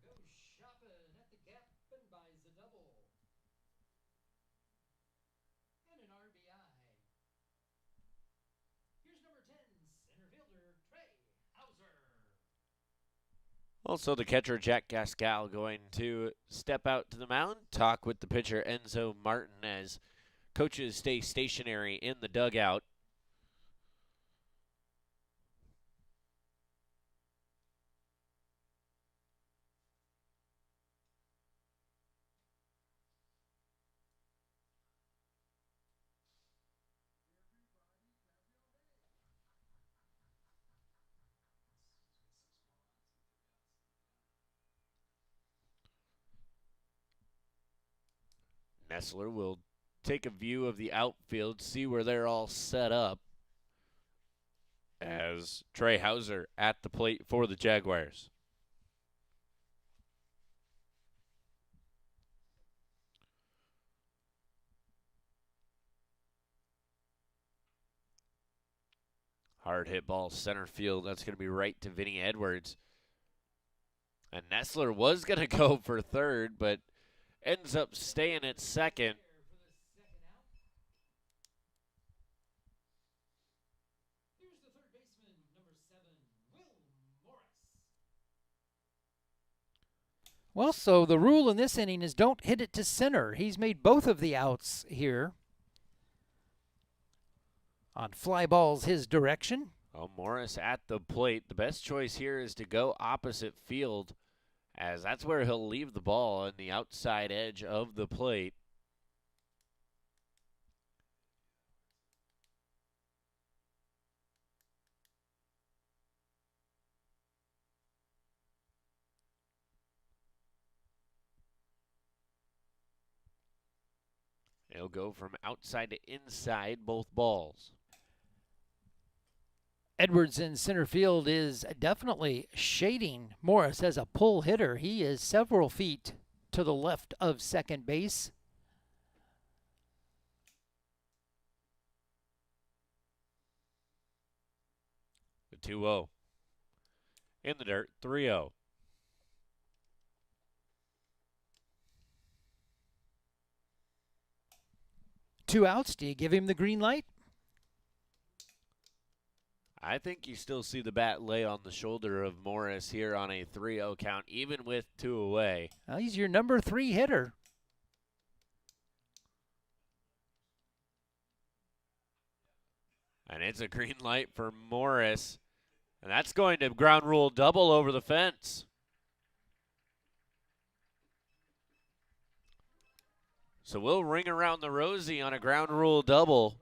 goes shopping at the gap and buys a double. And an RBI. Here's number 10, center fielder Trey Hauser. Also, the catcher, Jack Gascal, going to step out to the mound, talk with the pitcher, Enzo Martin, as coaches stay stationary in the dugout. Nessler will take a view of the outfield, see where they're all set up, as Trey Hauser at the plate for the Jaguars. Hard hit ball center field. That's going to be right to Vinny Edwards. And Nessler was going to go for third, but ends up staying at second. Here's the third baseman, number 7, Will Morris. Well, so the rule in this inning is don't hit it to center. He's made both of the outs here. On fly balls his direction. Well, Morris at the plate. The best choice here is to go opposite field, as that's where he'll leave the ball on the outside edge of the plate. He'll go from outside to inside both balls. Edwards in center field is definitely shading Morris as a pull hitter. He is several feet to the left of second base. The 2-0. In the dirt, 3-0. Two outs. Do you give him the green light? I think you still see the bat lay on the shoulder of Morris here on a 3-0 count, even with 2 away. Well, he's your number 3 hitter. And it's a green light for Morris. And that's going to ground rule double over the fence. So we'll ring around the rosy on a ground rule double.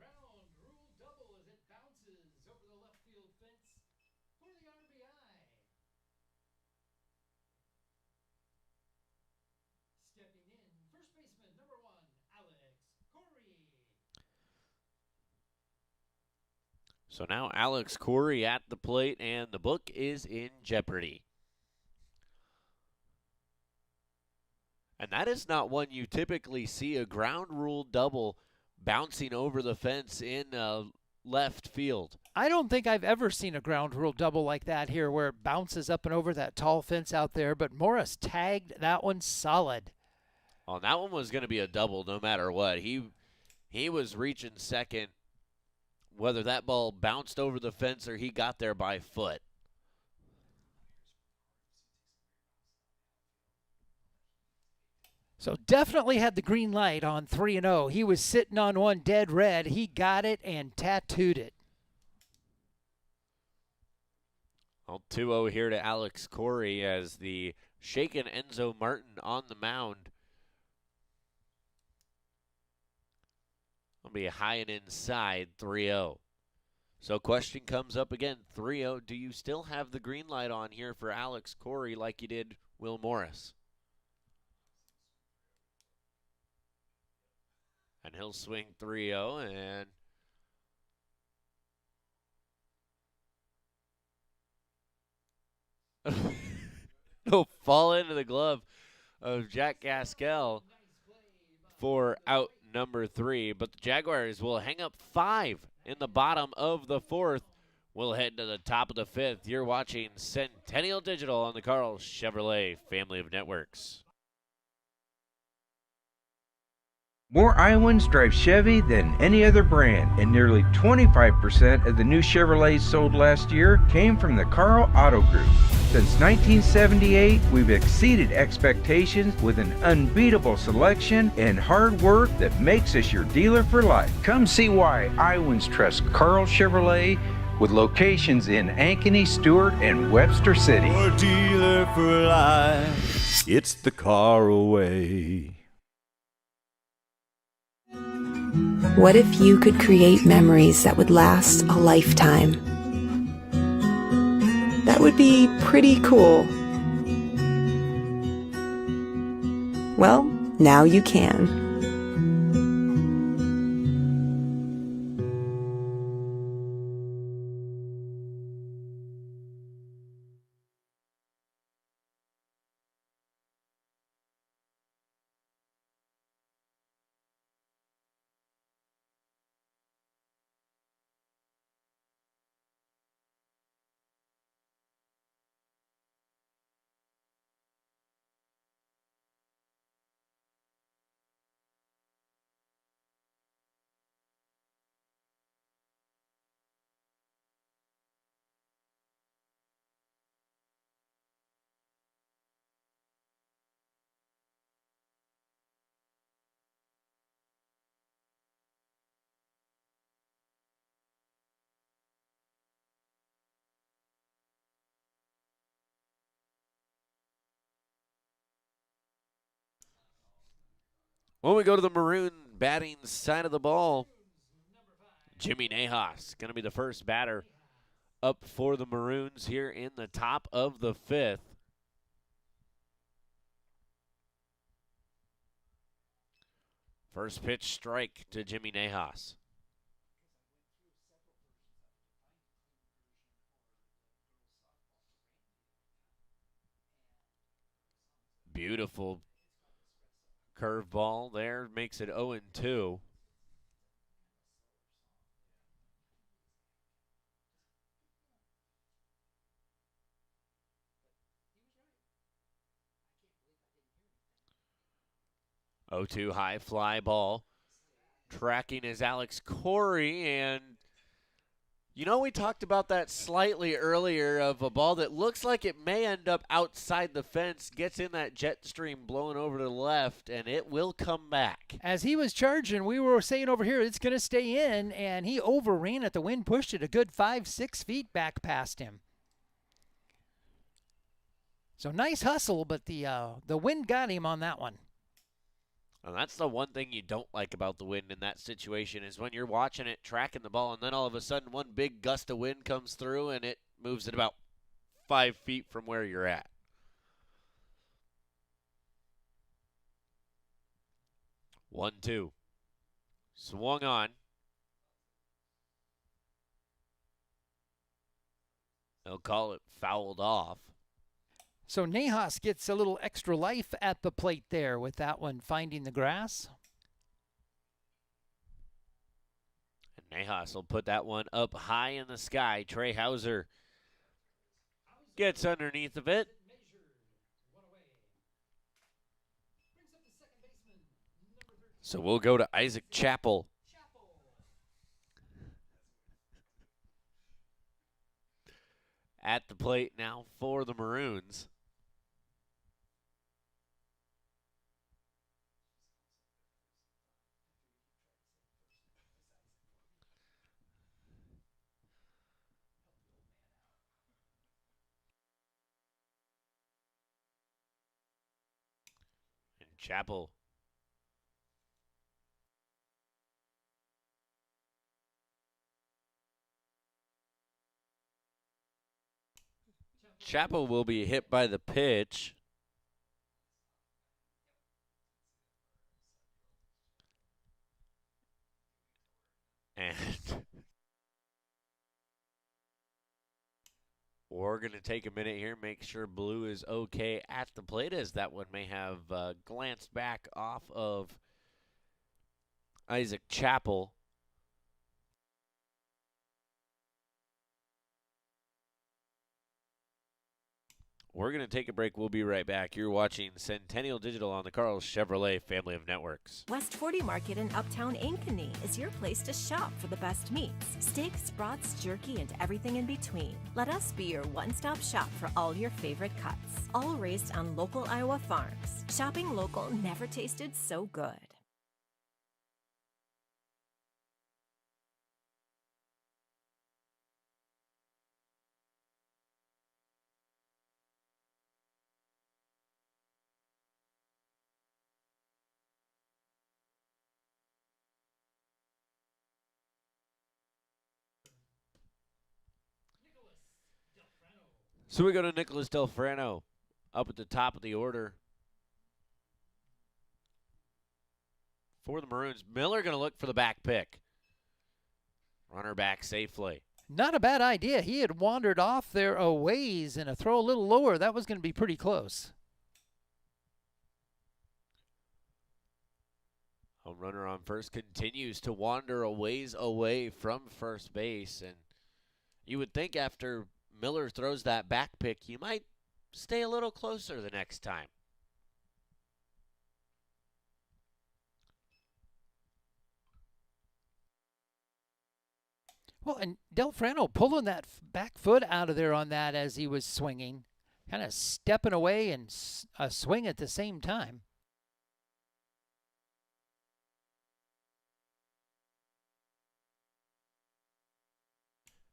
So now Alex Corey at the plate, and the book is in jeopardy. And that is not one you typically see, a ground rule double bouncing over the fence in left field. I don't think I've ever seen a ground rule double like that here where it bounces up and over that tall fence out there, but Morris tagged that one solid. Oh, that one was going to be a double no matter what. He was reaching second, whether that ball bounced over the fence or he got there by foot. So definitely had the green light on 3-0. He was sitting on one dead red. He got it and tattooed it. Well, 2-0 here to Alex Corey as the shaken Enzo Martin on the mound. Will be high and inside, 3-0. So question comes up again, 3-0. Do you still have the green light on here for Alex Corey like you did Will Morris? And he'll swing 3-0 and it'll fall into the glove of Jack Gaskell for out number 3. But the Jaguars will hang up 5 in the bottom of the 4th. We'll head to the top of the 5th. You're watching Centennial Digital on the Carl Chevrolet family of networks. More Iowans drive Chevy than any other brand, and nearly 25% of the new Chevrolets sold last year came from the Carl Auto Group. Since 1978, we've exceeded expectations with an unbeatable selection and hard work that makes us your dealer for life. Come see why Iowans trust Carl Chevrolet with locations in Ankeny, Stewart, and Webster City. Your dealer for life. It's the Carl way. What if you could create memories that would last a lifetime? That would be pretty cool. Well, now you can. When we go to the Maroon batting side of the ball, Jimmy Nahas going to be the first batter up for the Maroons here in the top of the 5th. First pitch strike to Jimmy Nahas. Beautiful curveball there, makes it 0-2. Oh, 2 high fly ball. Tracking is Alex Corey, and you know, we talked about that slightly earlier of a ball that looks like it may end up outside the fence, gets in that jet stream blowing over to the left, and it will come back. As he was charging, we were saying over here it's going to stay in, and he overran it. The wind pushed it a good 5-6 feet back past him. So nice hustle, but the wind got him on that one. And that's the one thing you don't like about the wind in that situation is when you're watching it, tracking the ball, and then all of a sudden one big gust of wind comes through and it moves it about 5 feet from where you're at. One, two. Swung on. They'll call it fouled off. So Nahas gets a little extra life at the plate there with that one finding the grass. And Nahas will put that one up high in the sky. Trey Hauser gets underneath of it. So we'll go to Isaac Chappell. At the plate now for the Maroons. And Chappell will be hit by the pitch. And we're going to take a minute here, make sure Blue is okay at the plate, as that one may have glanced back off of Isaac Chappell. We're going to take a break. We'll be right back. You're watching Centennial Digital on the Carl Chevrolet family of networks. West 40 Market in Uptown Ankeny is your place to shop for the best meats, steaks, brats, jerky, and everything in between. Let us be your one-stop shop for all your favorite cuts, all raised on local Iowa farms. Shopping local never tasted so good. So we go to Nicholas Delfrano up at the top of the order. For the Maroons, Miller going to look for the back pick. Runner back safely. Not a bad idea. He had wandered off there a ways, and a throw a little lower, that was going to be pretty close. A runner on first continues to wander a ways away from first base, and you would think after Miller throws that back pick, you might stay a little closer the next time. Well, and Delfrano pulling that back foot out of there on that as he was swinging, kind of stepping away and a swing at the same time.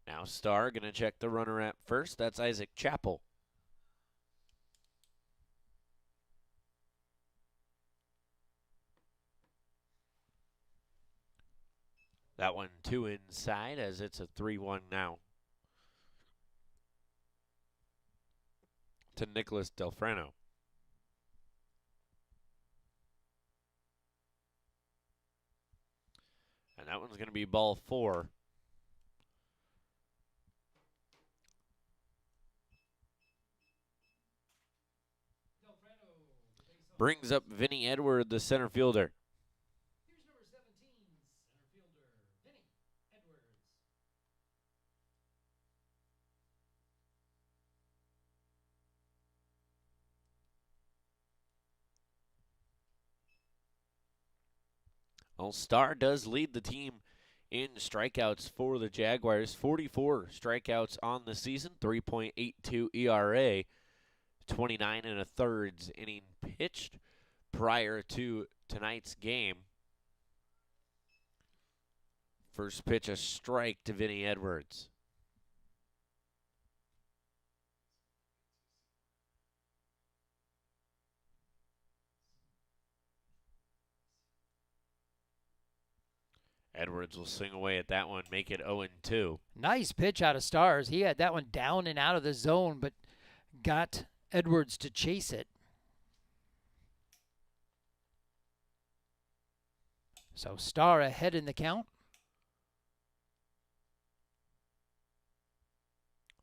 Now Starr going to check the runner at first. That's Isaac Chappell. That one 2 inside as it's a 3-1 now to Nicholas Delfrano. And that one's going to be ball 4. Brings up Vinny Edward, the center fielder. Here's number 17, center fielder, Vinny Edwards. Well, Starr does lead the team in strikeouts for the Jaguars. 44 strikeouts on the season, 3.82 ERA, 29 and a thirds inning pitched prior to tonight's game. First pitch, a strike to Vinny Edwards. Edwards will swing away at that one, make it 0-2. Nice pitch out of Stars. He had that one down and out of the zone, but got Edwards to chase it. So Starr ahead in the count.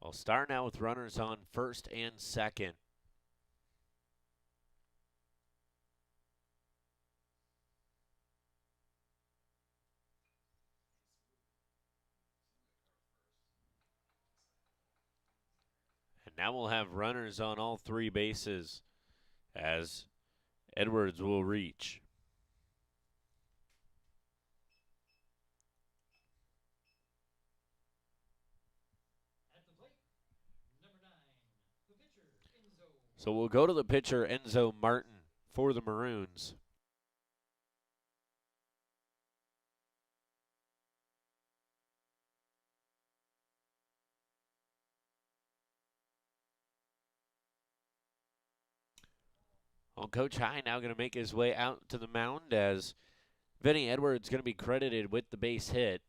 Well, Starr now with runners on first and second. And now we'll have runners on all 3 bases as Edwards will reach. At the plate, number 9, the pitcher, Enzo. So we'll go to the pitcher, Enzo Martin, for the Maroons. Well, Coach High now going to make his way out to the mound as Vinny Edwards going to be credited with the base hit.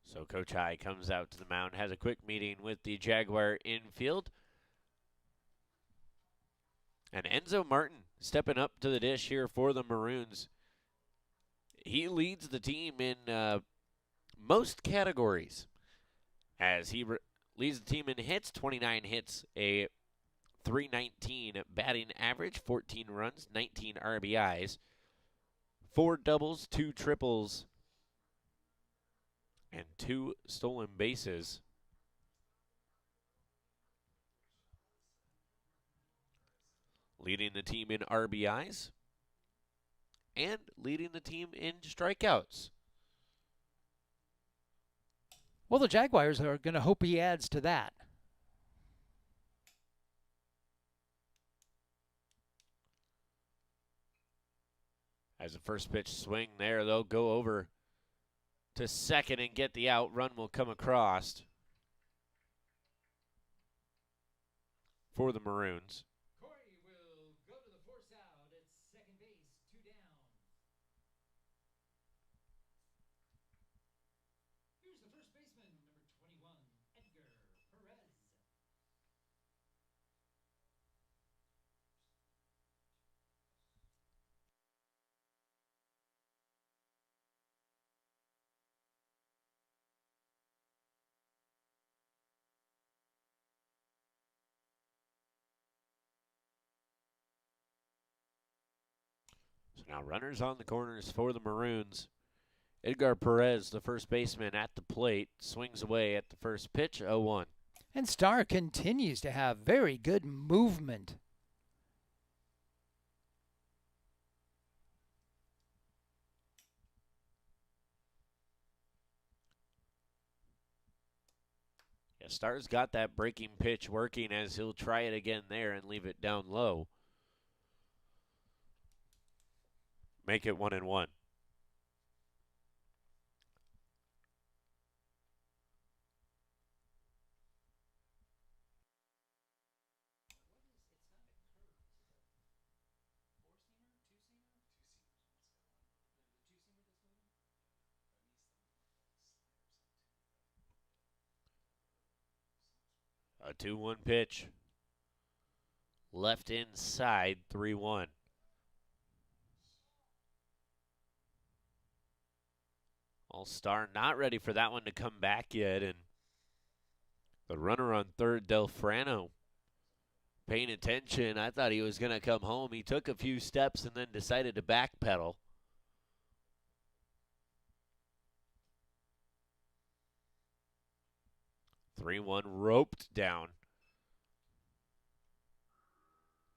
So Coach High comes out to the mound, has a quick meeting with the Jaguar infield. And Enzo Martin stepping up to the dish here for the Maroons. He leads the team in most categories as he leads the team in hits, 29 hits, a .319 batting average, 14 runs, 19 RBIs, 4 doubles, 2 triples, and 2 stolen bases. Leading the team in RBIs and leading the team in strikeouts. Well, the Jaguars are going to hope he adds to that. As the first pitch swing there, they'll go over to second and get the out. Run will come across for the Maroons. Corey will go to the force out at second base, 2 down. Here's the first baseman, number 21, Edgar Perez. So now runners on the corners for the Maroons. Edgar Perez, the first baseman at the plate, swings away at the first pitch, 0-1. And Starr continues to have very good movement. Yeah, Starr's got that breaking pitch working as he'll try it again there and leave it down low. Make it 1-1. A 2-1 pitch. left inside 3-1. All-Star not ready for that one to come back yet, and the runner on third, Delfrano, paying attention. I thought he was going to come home. He took a few steps and then decided to backpedal. Three-one roped down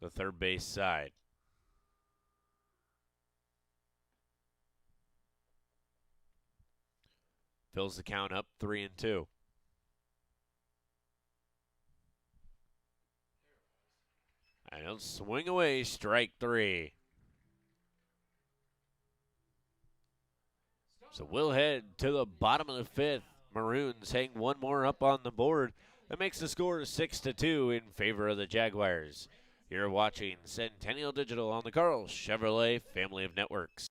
the third base side. Fills the count up 3-2. And he'll swing away, strike three. So we'll head to the bottom of the fifth. Maroons hang one more up on the board. That makes the score 6-2 in favor of the Jaguars. You're watching Centennial Digital on the Carl Chevrolet family of networks.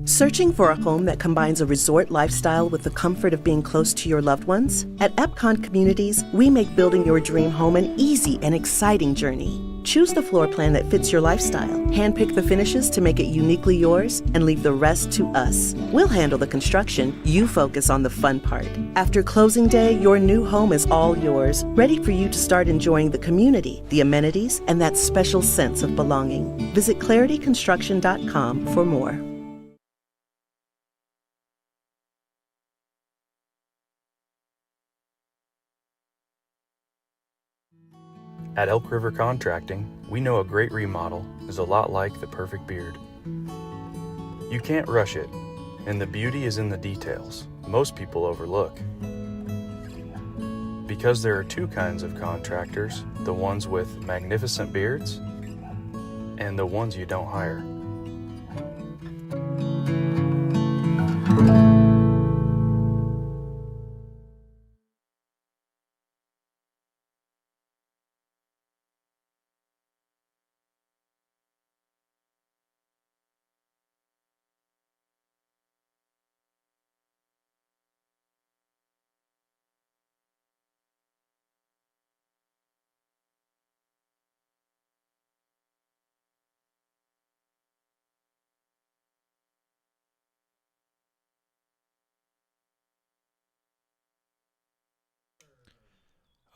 Searching for a home that combines a resort lifestyle with the comfort of being close to your loved ones? At Epcon Communities, we make building your dream home an easy and exciting journey. Choose the floor plan that fits your lifestyle, handpick the finishes to make it uniquely yours, and leave the rest to us. We'll handle the construction, you focus on the fun part. After closing day, your new home is all yours, ready for you to start enjoying the community, the amenities, and that special sense of belonging. Visit clarityconstruction.com for more. At Elk River Contracting, we know a great remodel is a lot like the perfect beard. You can't rush it, and the beauty is in the details most people overlook. Because there are two kinds of contractors, the ones with magnificent beards and the ones you don't hire.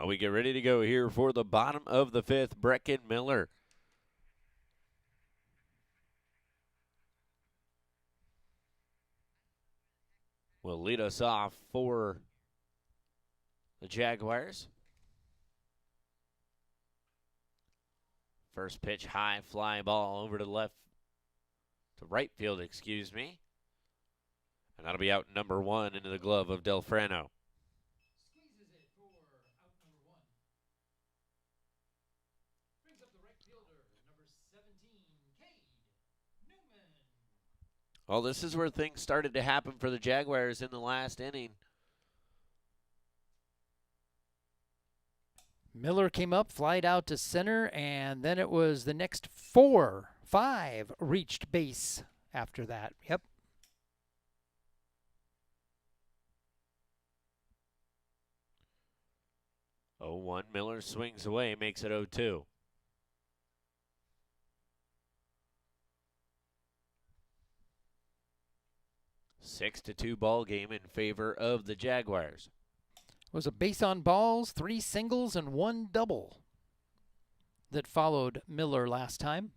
We get ready to go here for the bottom of the fifth. Brecken Miller will lead us off for the Jaguars. First pitch, high fly ball over to right field, excuse me. And that'll be out number one into the glove of Delfrano. Well, this is where things started to happen for the Jaguars in the last inning. Miller came up, flied out to center, and then it was the next 5 reached base after that. Yep. Oh, 1. Miller swings away, makes it 0-2. Six to 2 ball game in favor of the Jaguars. It was a base on balls, 3 singles, and 1 double that followed Miller last time.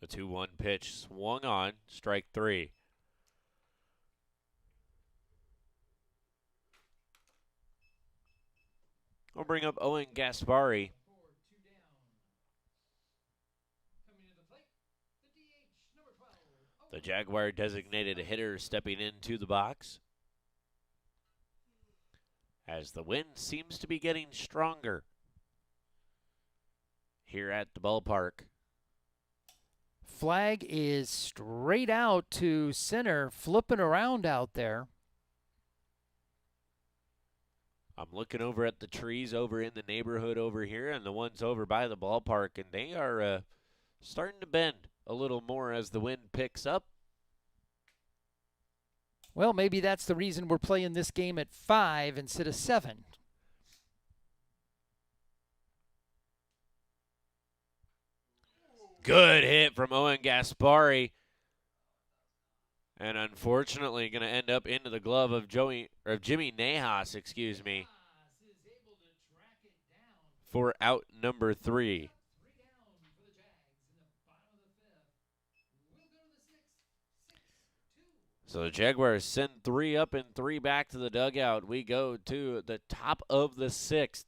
The 2-1 pitch swung on, strike 3. We'll bring up Owen Gaspari. The Jaguar designated hitter stepping into the box as the wind seems to be getting stronger here at the ballpark. Flag is straight out to center, flipping around out there. I'm looking over at the trees over in the neighborhood over here and the ones over by the ballpark, and they are starting to bend a little more as the wind picks up. Well, maybe that's the reason we're playing this game at 5 instead of 7. Good hit from Owen Gaspari. And unfortunately going to end up into the glove of Jimmy Nahas, for out number 3. So the Jaguars send 3 up and 3 back to the dugout. We go to the top of the 6th.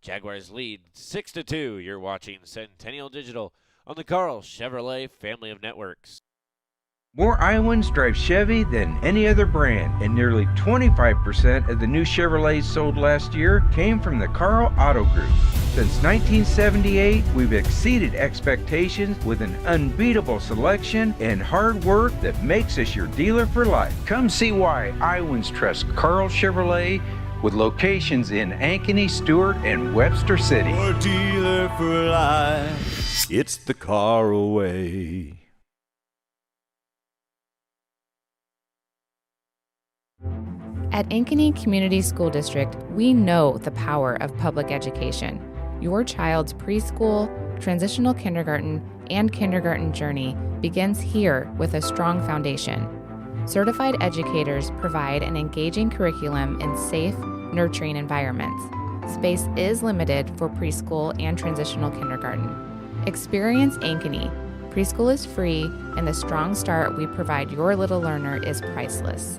Jaguars lead 6-2. You're watching Centennial Digital on the Carl Chevrolet family of networks. More Iowans drive Chevy than any other brand, and nearly 25% of the new Chevrolets sold last year came from the Carl Auto Group. Since 1978, we've exceeded expectations with an unbeatable selection and hard work that makes us your dealer for life. Come see why Iowans trust Carl Chevrolet, with locations in Ankeny, Stewart, and Webster City. Your dealer for life. It's the Carl way. At Ankeny Community School District, we know the power of public education. Your child's preschool, transitional kindergarten, and kindergarten journey begins here with a strong foundation. Certified educators provide an engaging curriculum in safe, nurturing environments. Space is limited for preschool and transitional kindergarten. Experience Ankeny. Preschool is free, and the strong start we provide your little learner is priceless.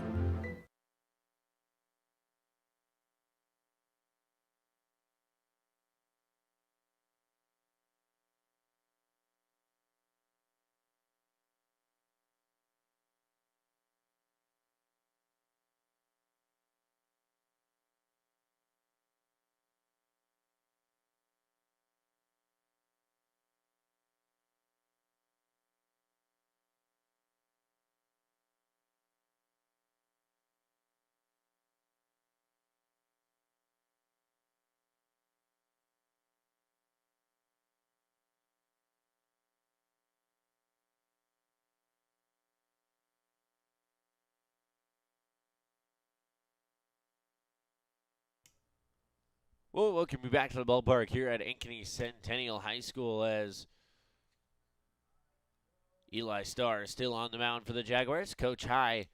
Well, welcome you back to the ballpark here at Ankeny Centennial High School as Eli Starr is still on the mound for the Jaguars. Coach High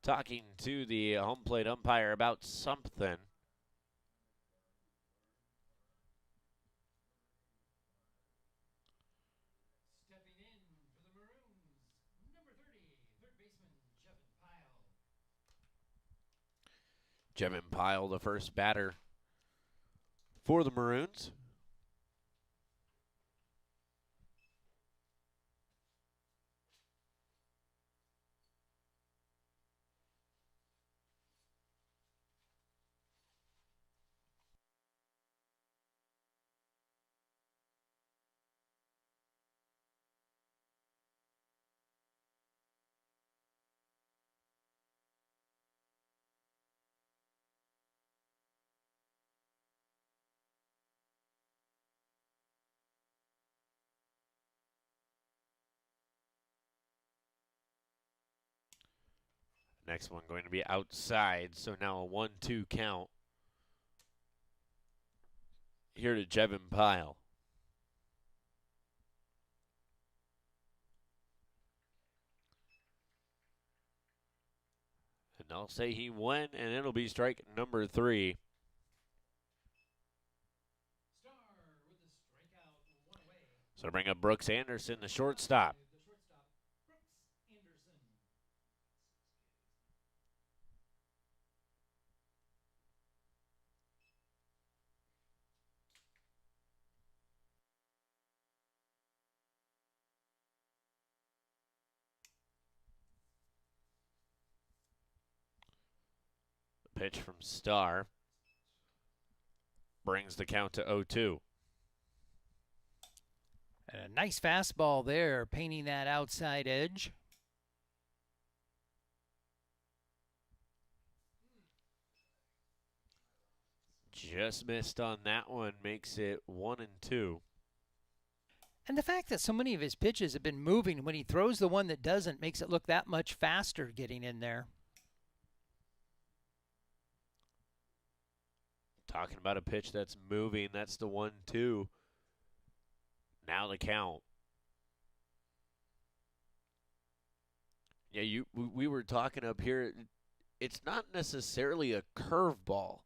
talking to the home plate umpire about something. Stepping in for the Maroons, number 30, third baseman, Jevin Pyle, the first batter for the Maroons. Next one going to be outside, so now a 1-2 count. Here to Jevin Pyle. And I'll say he went, and it'll be strike number 3. So bring up Brooks Anderson, the shortstop. The pitch from Starr brings the count to 0-2. And a nice fastball there, painting that outside edge. Just missed on that one, makes it 1-2. And the fact that so many of his pitches have been moving when he throws the one that doesn't makes it look that much faster getting in there. Talking about a pitch that's moving, that's the 1-2. Now the count. Yeah, we were talking up here. It's not necessarily a curveball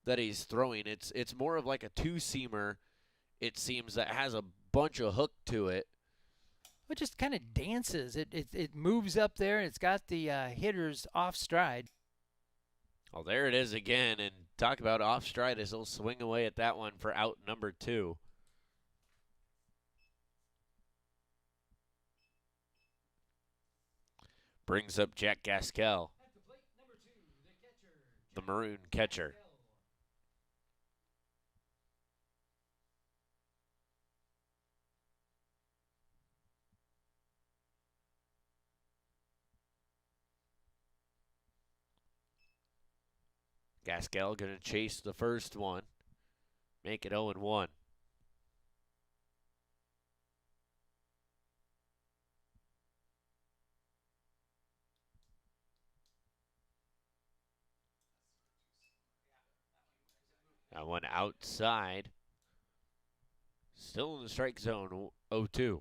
that he's throwing. It's more of like a two-seamer, it seems, that has a bunch of hook to it. It just kind of dances. It moves up there, and it's got the hitters off stride. Oh, there it is again. And talk about off stride as he'll swing away at that one for out number 2. Brings up Jack Gaskell, the maroon catcher. Gaskell going to chase the first one, make it 0-1. That one outside. Still in the strike zone, 0-2.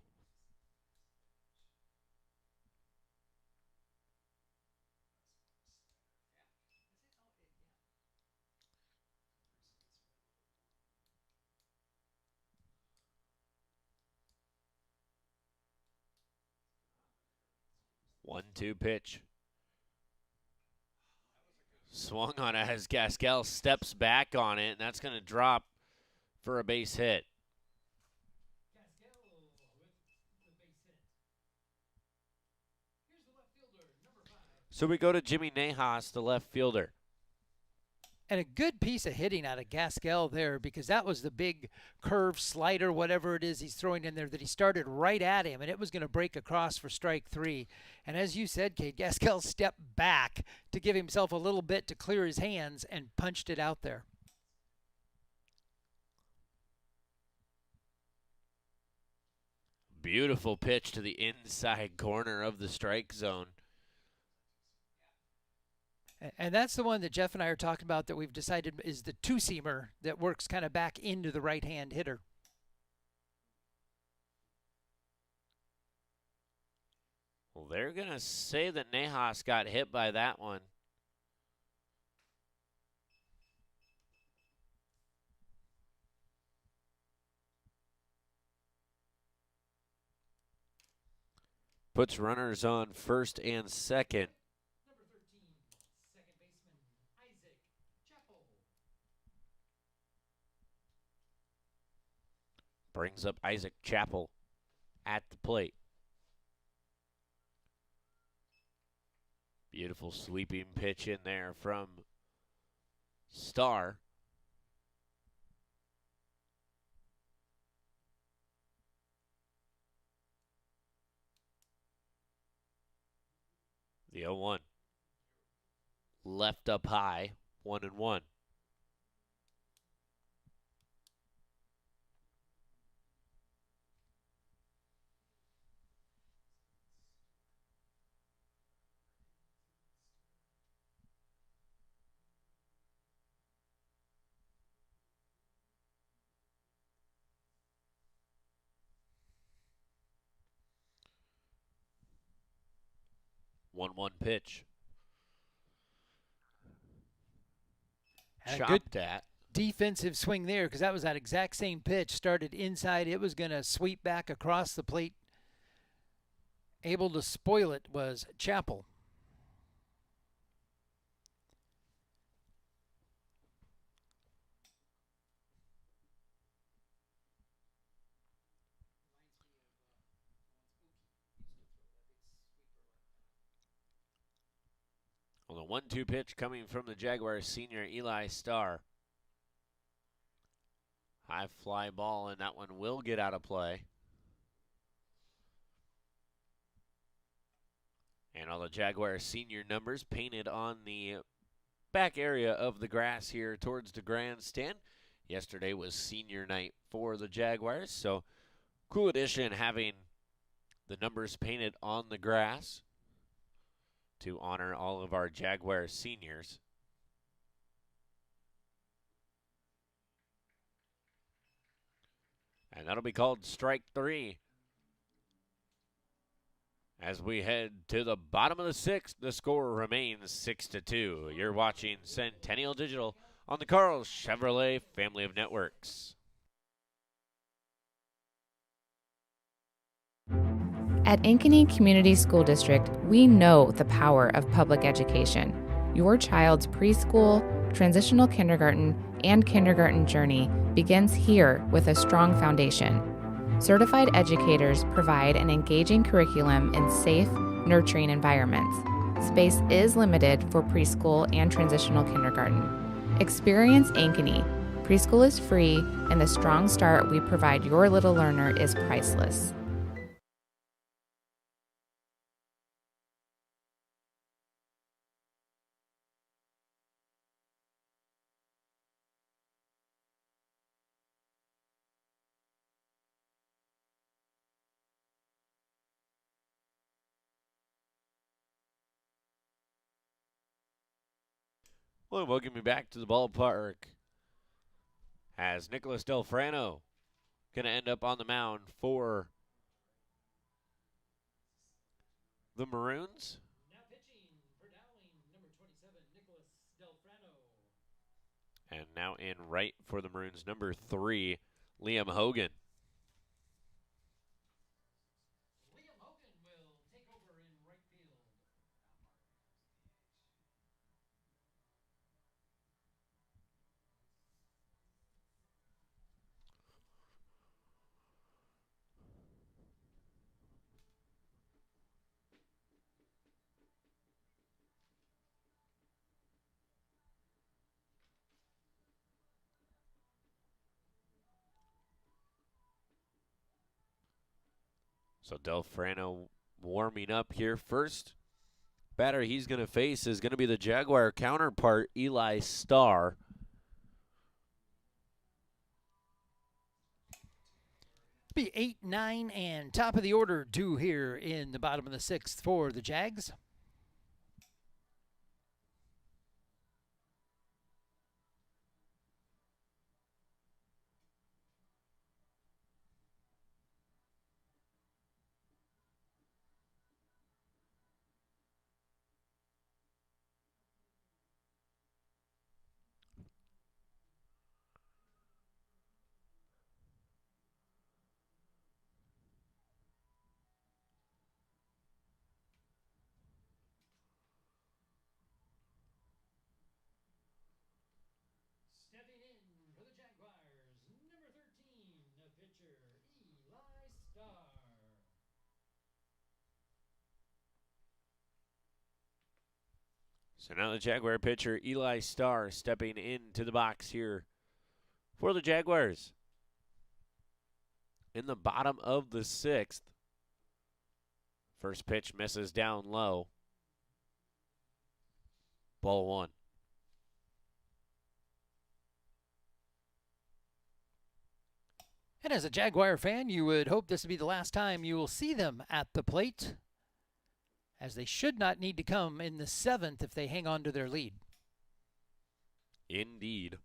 One-two pitch. Swung on it as Gaskell steps back on it, and that's going to drop for a base hit. So we go to Jimmy Nahas, the left fielder. And a good piece of hitting out of Gaskell there, because that was the big curve slider, whatever it is he's throwing in there, that he started right at him, and it was going to break across for strike 3. And as you said, Kate, Gaskell stepped back to give himself a little bit to clear his hands and punched it out there. Beautiful pitch to the inside corner of the strike zone. And that's the one that Jeff and I are talking about that we've decided is the two-seamer that works kind of back into the right-hand hitter. Well, they're going to say that Nahas got hit by that one. Puts runners on first and second. Brings up Isaac Chappell at the plate. Beautiful sweeping pitch in there from Starr. The 0-1. Left up high, 1-1. One pitch. And chopped at. Defensive swing there, because that was that exact same pitch. Started inside. It was going to sweep back across the plate. Able to spoil it was Chappell. On the 1-2 pitch coming from the Jaguars senior Eli Starr. High fly ball, and that one will get out of play. And all the Jaguars senior numbers painted on the back area of the grass here towards the grandstand. Yesterday was senior night for the Jaguars, so cool addition having the numbers painted on the grass to honor all of our Jaguars seniors. And that'll be called strike 3. As we head to the bottom of the 6th, the score remains 6-2. You're watching Centennial Digital on the Carl Chevrolet family of networks. At Ankeny Community School District, we know the power of public education. Your child's preschool, transitional kindergarten, and kindergarten journey begins here with a strong foundation. Certified educators provide an engaging curriculum in safe, nurturing environments. Space is limited for preschool and transitional kindergarten. Experience Ankeny. Preschool is free, and the strong start we provide your little learner is priceless. Well, welcome you back to the ballpark as Nicholas Delfrano going to end up on the mound for the Maroons. Now pitching for Dowling, number 27, Nicholas Delfrano. And now in right for the Maroons, number 3, Liam Hogan. Liam Hogan will take over in right field. So Delfrano warming up here. First batter he's going to face is going to be the Jaguar counterpart, Eli Starr. Be 8, 9, and top of the order due here in the bottom of the 6th for the Jags. Stepping in for the Jaguars, number 13, the pitcher, Eli Starr. So now the Jaguar pitcher, Eli Starr, stepping into the box here for the Jaguars. In the bottom of the 6th. First pitch misses down low. Ball 1. And as a Jaguar fan, you would hope this would be the last time you will see them at the plate, as they should not need to come in the 7th if they hang on to their lead. Indeed.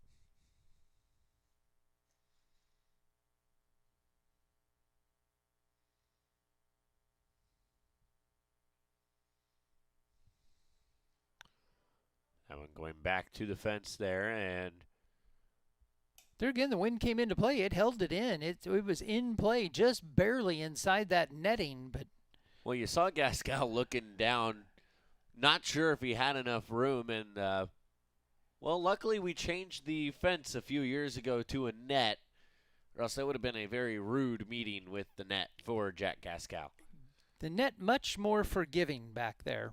That one going back to the fence there, and there again, the wind came into play. It held it in. It was in play, just barely inside that netting. But well, you saw Gascal looking down, not sure if he had enough room, and well, luckily we changed the fence a few years ago to a net, or else that would have been a very rude meeting with the net for Jack Gascal. The net much more forgiving back there.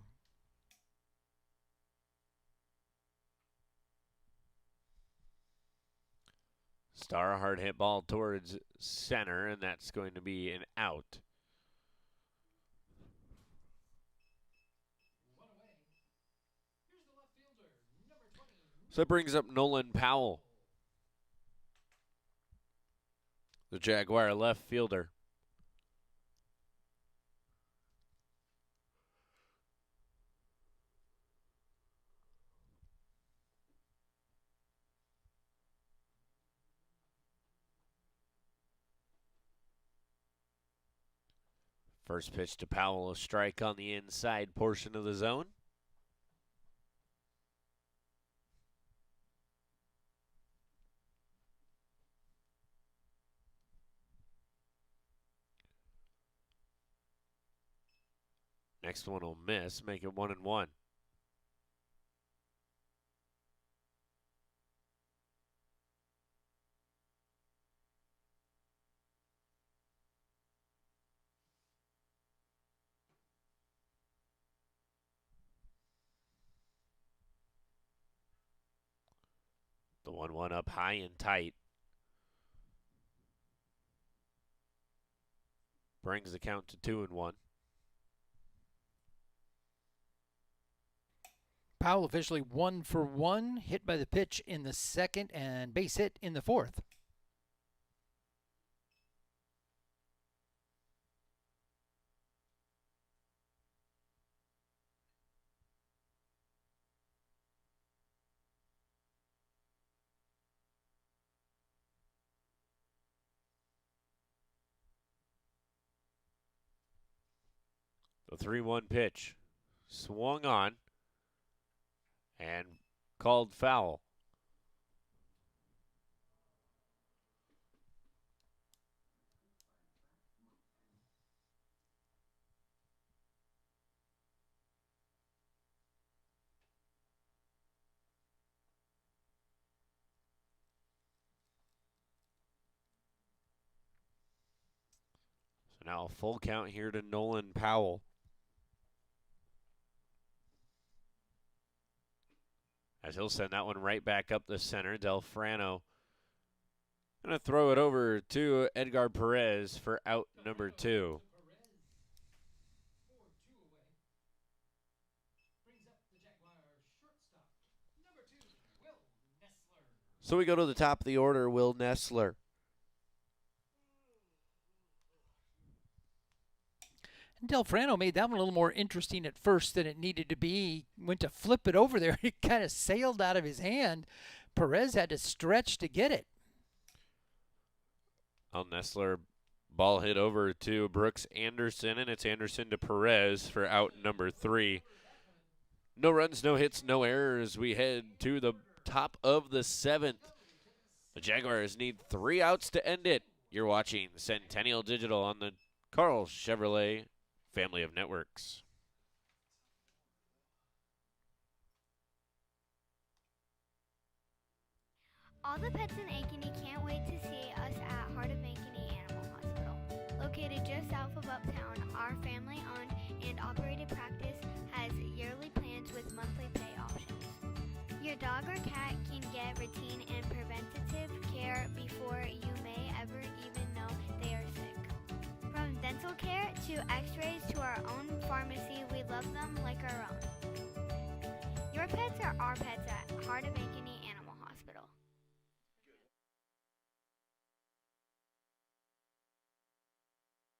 Starr, a hard hit ball towards center, and that's going to be an out. One away. Here's the left fielder, number 20, So that brings up Nolan Powell, the Jaguar left fielder. First pitch to Powell, a strike on the inside portion of the zone. Next one will miss, make it 1-1. The 1-1 up high and tight. Brings the count to 2-1. Powell officially 1 for 1, hit by the pitch in the second and base hit in the fourth. The 3-1 pitch swung on and called foul. So now a full count here to Nolan Powell. As he'll send that one right back up the center. Delfrano going to throw it over to Edgar Perez for out number 2. So we go to the top of the order, Will Nessler. And Delfrano made that one a little more interesting at first than it needed to be. He went to flip it over there. It kind of sailed out of his hand. Perez had to stretch to get it. Al Nessler, ball hit over to Brooks Anderson, and it's Anderson to Perez for out number 3. No runs, no hits, no errors. We head to the top of the 7th. The Jaguars need 3 outs to end it. You're watching Centennial Digital on the Carl Chevrolet family of networks. All the pets in Ankeny can't wait to see us at Heart of Ankeny Animal Hospital. Located just south of Uptown, our family-owned and operated practice has yearly plans with monthly pay options. Your dog or cat can get routine and preventative care before you may ever even know they are sick. From dental care to x-rays to our own pharmacy, we love them like our own. Your pets are our pets at Heart of Ankeny Animal Hospital.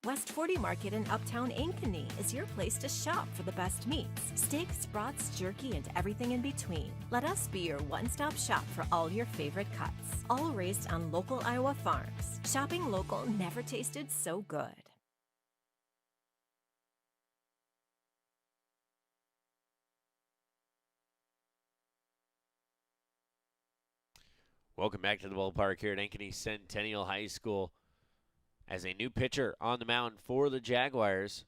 West 40 Market in Uptown Ankeny is your place to shop for the best meats, steaks, brats, jerky, and everything in between. Let us be your one-stop shop for all your favorite cuts, all raised on local Iowa farms. Shopping local never tasted so good. Welcome back to the ballpark here at Ankeny Centennial High School. As a new pitcher on the mound for the Jaguars.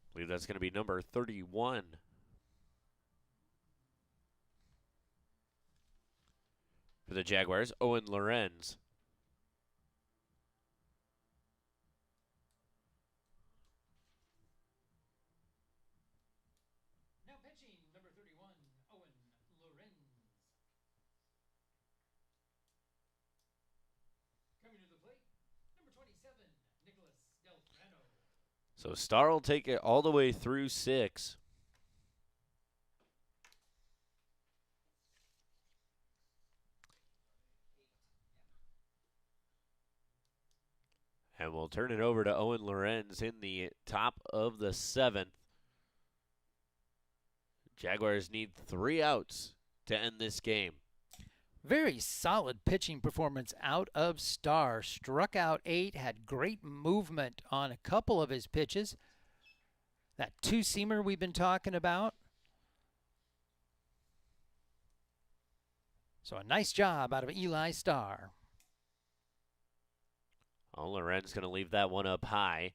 I believe that's going to be number 31. For the Jaguars, Owen Lorenz. Now pitching, number 31, Owen Lorenz. Coming to the plate, number 27, Nicholas Delfrano. So Starr will take it all the way through 6. And we'll turn it over to Owen Lorenz in the top of the 7th. Jaguars need 3 outs to end this game. Very solid pitching performance out of Starr. Struck out 8, had great movement on a couple of his pitches. That two-seamer we've been talking about. So a nice job out of Eli Starr. Oh, Lorenz going to leave that one up high.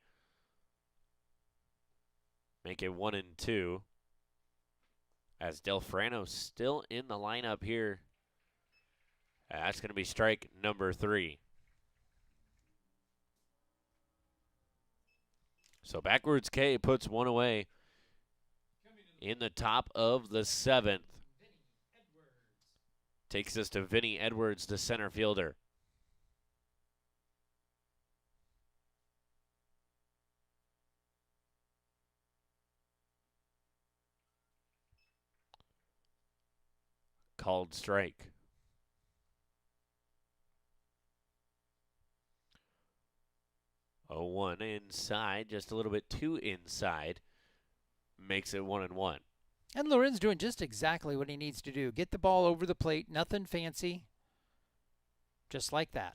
Make it 1-2. As Delfrano's still in the lineup here. That's going to be strike number 3. So backwards K puts one away in the top of the 7th. Takes us to Vinny Edwards, the center fielder. Called strike. Oh, 1 inside, just a little bit too inside. Makes it 1-1. And Lorenz doing just exactly what he needs to do. Get the ball over the plate, nothing fancy. Just like that.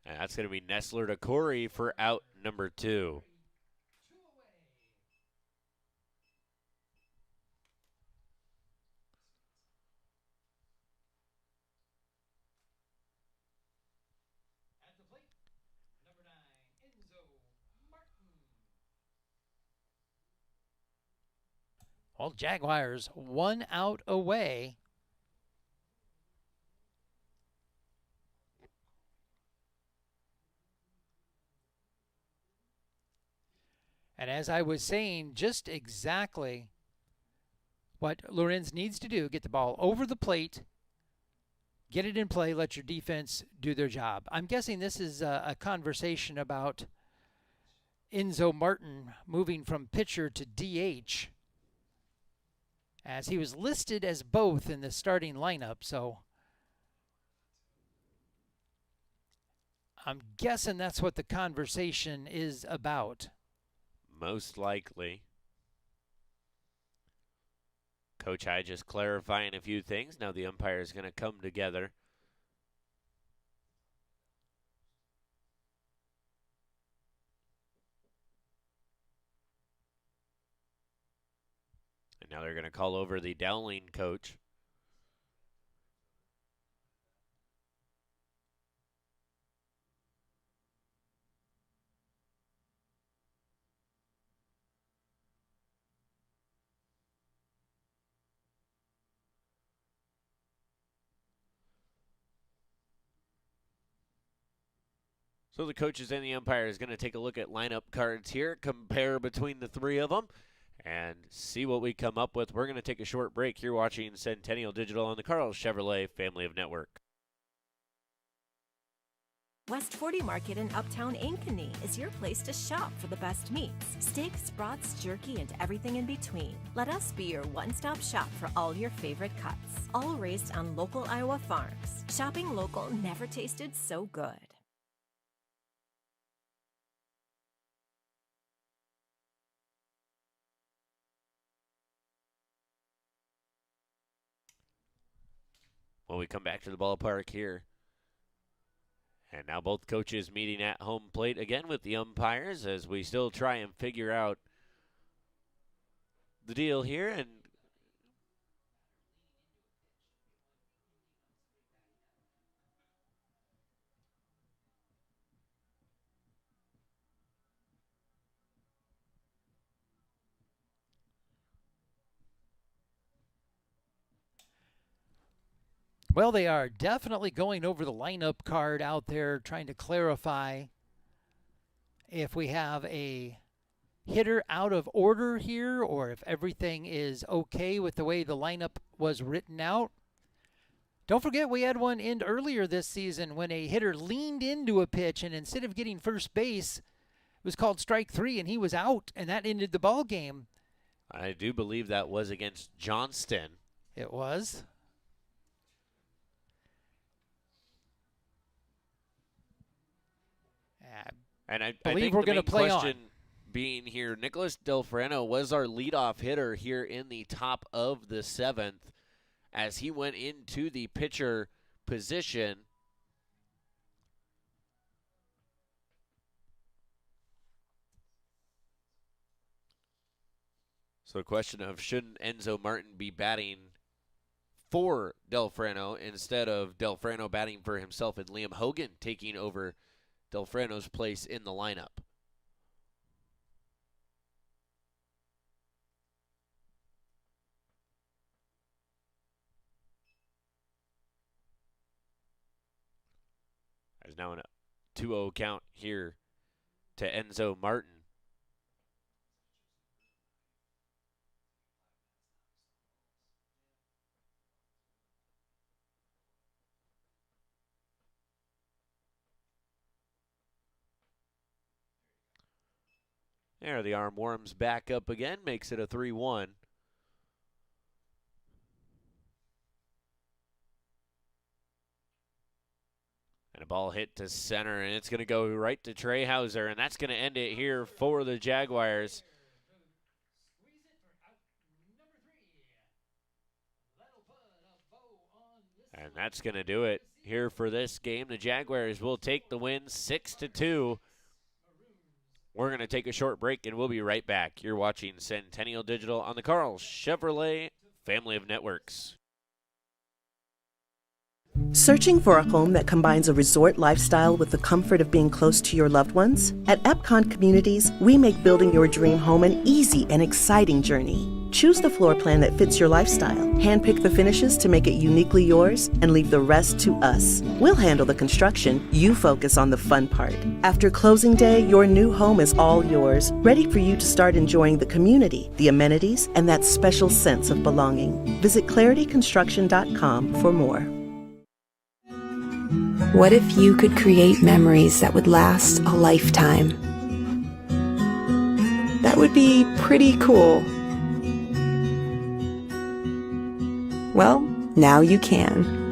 And that's going to be Nestler to Corey for out number 2. Well, Jaguars 1 out away. And as I was saying, just exactly what Lorenz needs to do, get the ball over the plate, get it in play, let your defense do their job. I'm guessing this is a conversation about Enzo Martin moving from pitcher to DH, as he was listed as both in the starting lineup. So I'm guessing that's what the conversation is about. Most likely. Coach High just clarifying a few things. Now the umpire is going to come together. And now they're going to call over the Dowling coach. So the coaches and the umpire is going to take a look at lineup cards here, compare between the 3 of them, and see what we come up with. We're going to take a short break here watching Centennial Digital on the Carl Chevrolet Family of Network. West 40 Market in Uptown Ankeny is your place to shop for the best meats, steaks, brats, jerky, and everything in between. Let us be your one-stop shop for all your favorite cuts, all raised on local Iowa farms. Shopping local never tasted so good. When we come back to the ballpark here. And now both coaches meeting at home plate again with the umpires as we still try and figure out the deal here. And well, they are definitely going over the lineup card out there, trying to clarify if we have a hitter out of order here or if everything is okay with the way the lineup was written out. Don't forget, we had one end earlier this season when a hitter leaned into a pitch, and instead of getting first base, it was called strike 3, and he was out, and that ended the ball game. I do believe that was against Johnston. It was. And I believe think we're the going to main play question on. being here, Nicholas Delfrano was our leadoff hitter here in the top of the 7th as he went into the pitcher position. So a question of shouldn't Enzo Martin be batting for Delfrano instead of Delfrano batting for himself and Liam Hogan taking over Delfrano's place in the lineup? There's now a 2-0 count here to Enzo Martin. There, the arm warms back up again, makes it a 3-1. And a ball hit to center, and it's going to go right to Trey Hauser, and that's going to end it here for the Jaguars. And that's going to do it here for this game. The Jaguars will take the win 6-2. We're going to take a short break, and we'll be right back. You're watching Centennial Digital on the Carl Chevrolet family of networks. Searching for a home that combines a resort lifestyle with the comfort of being close to your loved ones? At Epcon Communities, we make building your dream home an easy and exciting journey. Choose the floor plan that fits your lifestyle, handpick the finishes to make it uniquely yours, and leave the rest to us. We'll handle the construction, you focus on the fun part. After closing day, your new home is all yours, ready for you to start enjoying the community, the amenities, and that special sense of belonging. Visit clarityconstruction.com for more. What if you could create memories that would last a lifetime? That would be pretty cool. Well, now you can.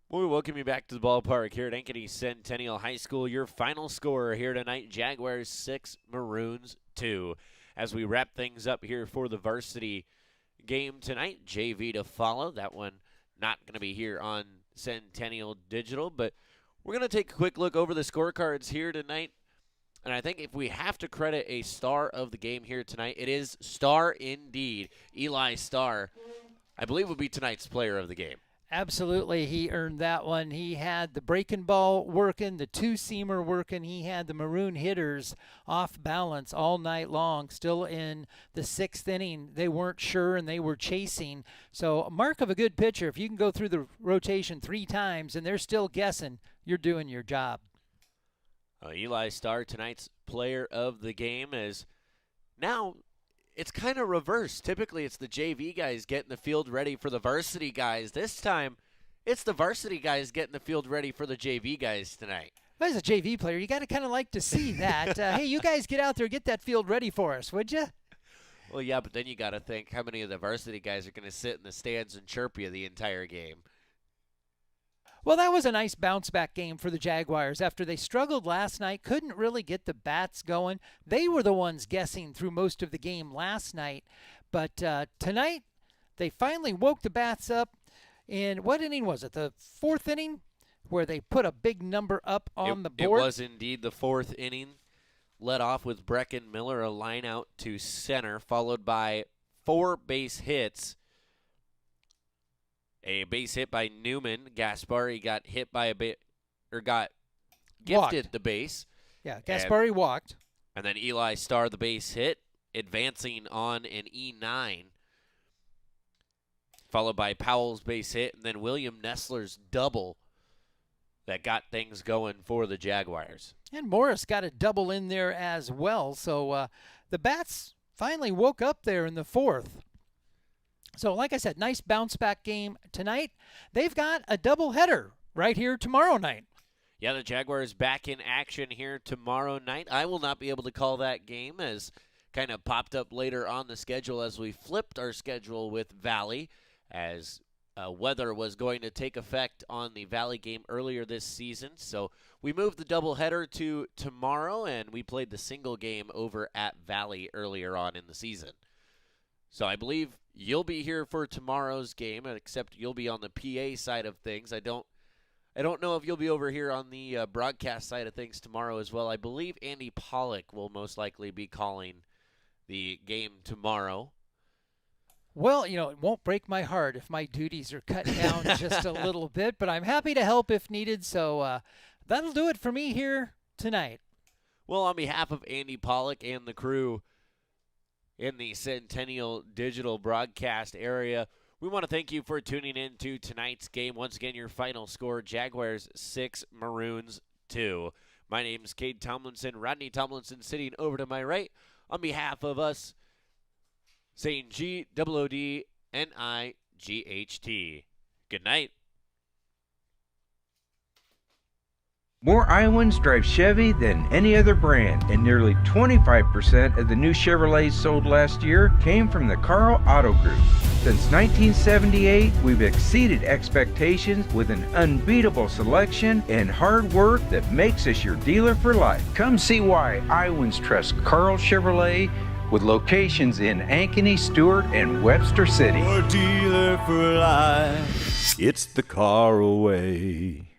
We welcome you back to the ballpark here at Ankeny Centennial High School. Your final score here tonight, Jaguars 6, Maroons 2. As we wrap things up here for the varsity game tonight, JV to follow. That one not going to be here on Centennial Digital, but we're going to take a quick look over the scorecards here tonight. And I think if we have to credit a star of the game here tonight, it is star indeed. Eli Starr, I believe, will be tonight's player of the game. Absolutely, he earned that one. He had the breaking ball working, the two-seamer working. He had the Maroon hitters off balance all night long. Still in the 6th inning, they weren't sure and they were chasing. So, mark of a good pitcher. If you can go through the rotation 3 times and they're still guessing, you're doing your job. Eli Starr, tonight's player of the game, is now it's kind of reversed. Typically, it's the JV guys getting the field ready for the varsity guys. This time, it's the varsity guys getting the field ready for the JV guys tonight. Well, as a JV player, you got to kind of like to see that. Hey, you guys get out there, get that field ready for us, would you? Well, yeah, but then you got to think how many of the varsity guys are going to sit in the stands and chirp you the entire game. Well, that was a nice bounce-back game for the Jaguars. After they struggled last night, couldn't really get the bats going. They were the ones guessing through most of the game last night. But tonight, they finally woke the bats up. In what inning was it? The 4th inning, where they put a big number up on the board? It was indeed the 4th inning. Led off with Brecken Miller, a line out to center, followed by 4 base hits. A base hit by Newman. Gaspari got hit by got gifted walked. The base. Yeah, Gaspari walked. And then Eli Starr, the base hit, advancing on an E9. Followed by Powell's base hit, and then William Nessler's double that got things going for the Jaguars. And Morris got a double in there as well. So the bats finally woke up there in the 4th. So, like I said, nice bounce-back game tonight. They've got a doubleheader right here tomorrow night. Yeah, the Jaguars back in action here tomorrow night. I will not be able to call that game, as kind of popped up later on the schedule as we flipped our schedule with Valley, as weather was going to take effect on the Valley game earlier this season. So we moved the doubleheader to tomorrow, and we played the single game over at Valley earlier on in the season. So I believe you'll be here for tomorrow's game, except you'll be on the PA side of things. I don't know if you'll be over here on the broadcast side of things tomorrow as well. I believe Andy Pollock will most likely be calling the game tomorrow. Well, it won't break my heart if my duties are cut down just a little bit, but I'm happy to help if needed, so that'll do it for me here tonight. Well, on behalf of Andy Pollock and the crew in the Centennial digital broadcast area, we want to thank you for tuning in to tonight's game. Once again, your final score, Jaguars 6, Maroons 2. My name's Cade Tomlinson. Rodney Tomlinson sitting over to my right. On behalf of us, saying GOODNIGHT. Good night. More Iowans drive Chevy than any other brand, and nearly 25% of the new Chevrolets sold last year came from the Carl Auto Group. Since 1978, we've exceeded expectations with an unbeatable selection and hard work that makes us your dealer for life. Come see why Iowans trust Carl Chevrolet, with locations in Ankeny, Stewart, and Webster City. Your dealer for life. It's the car away.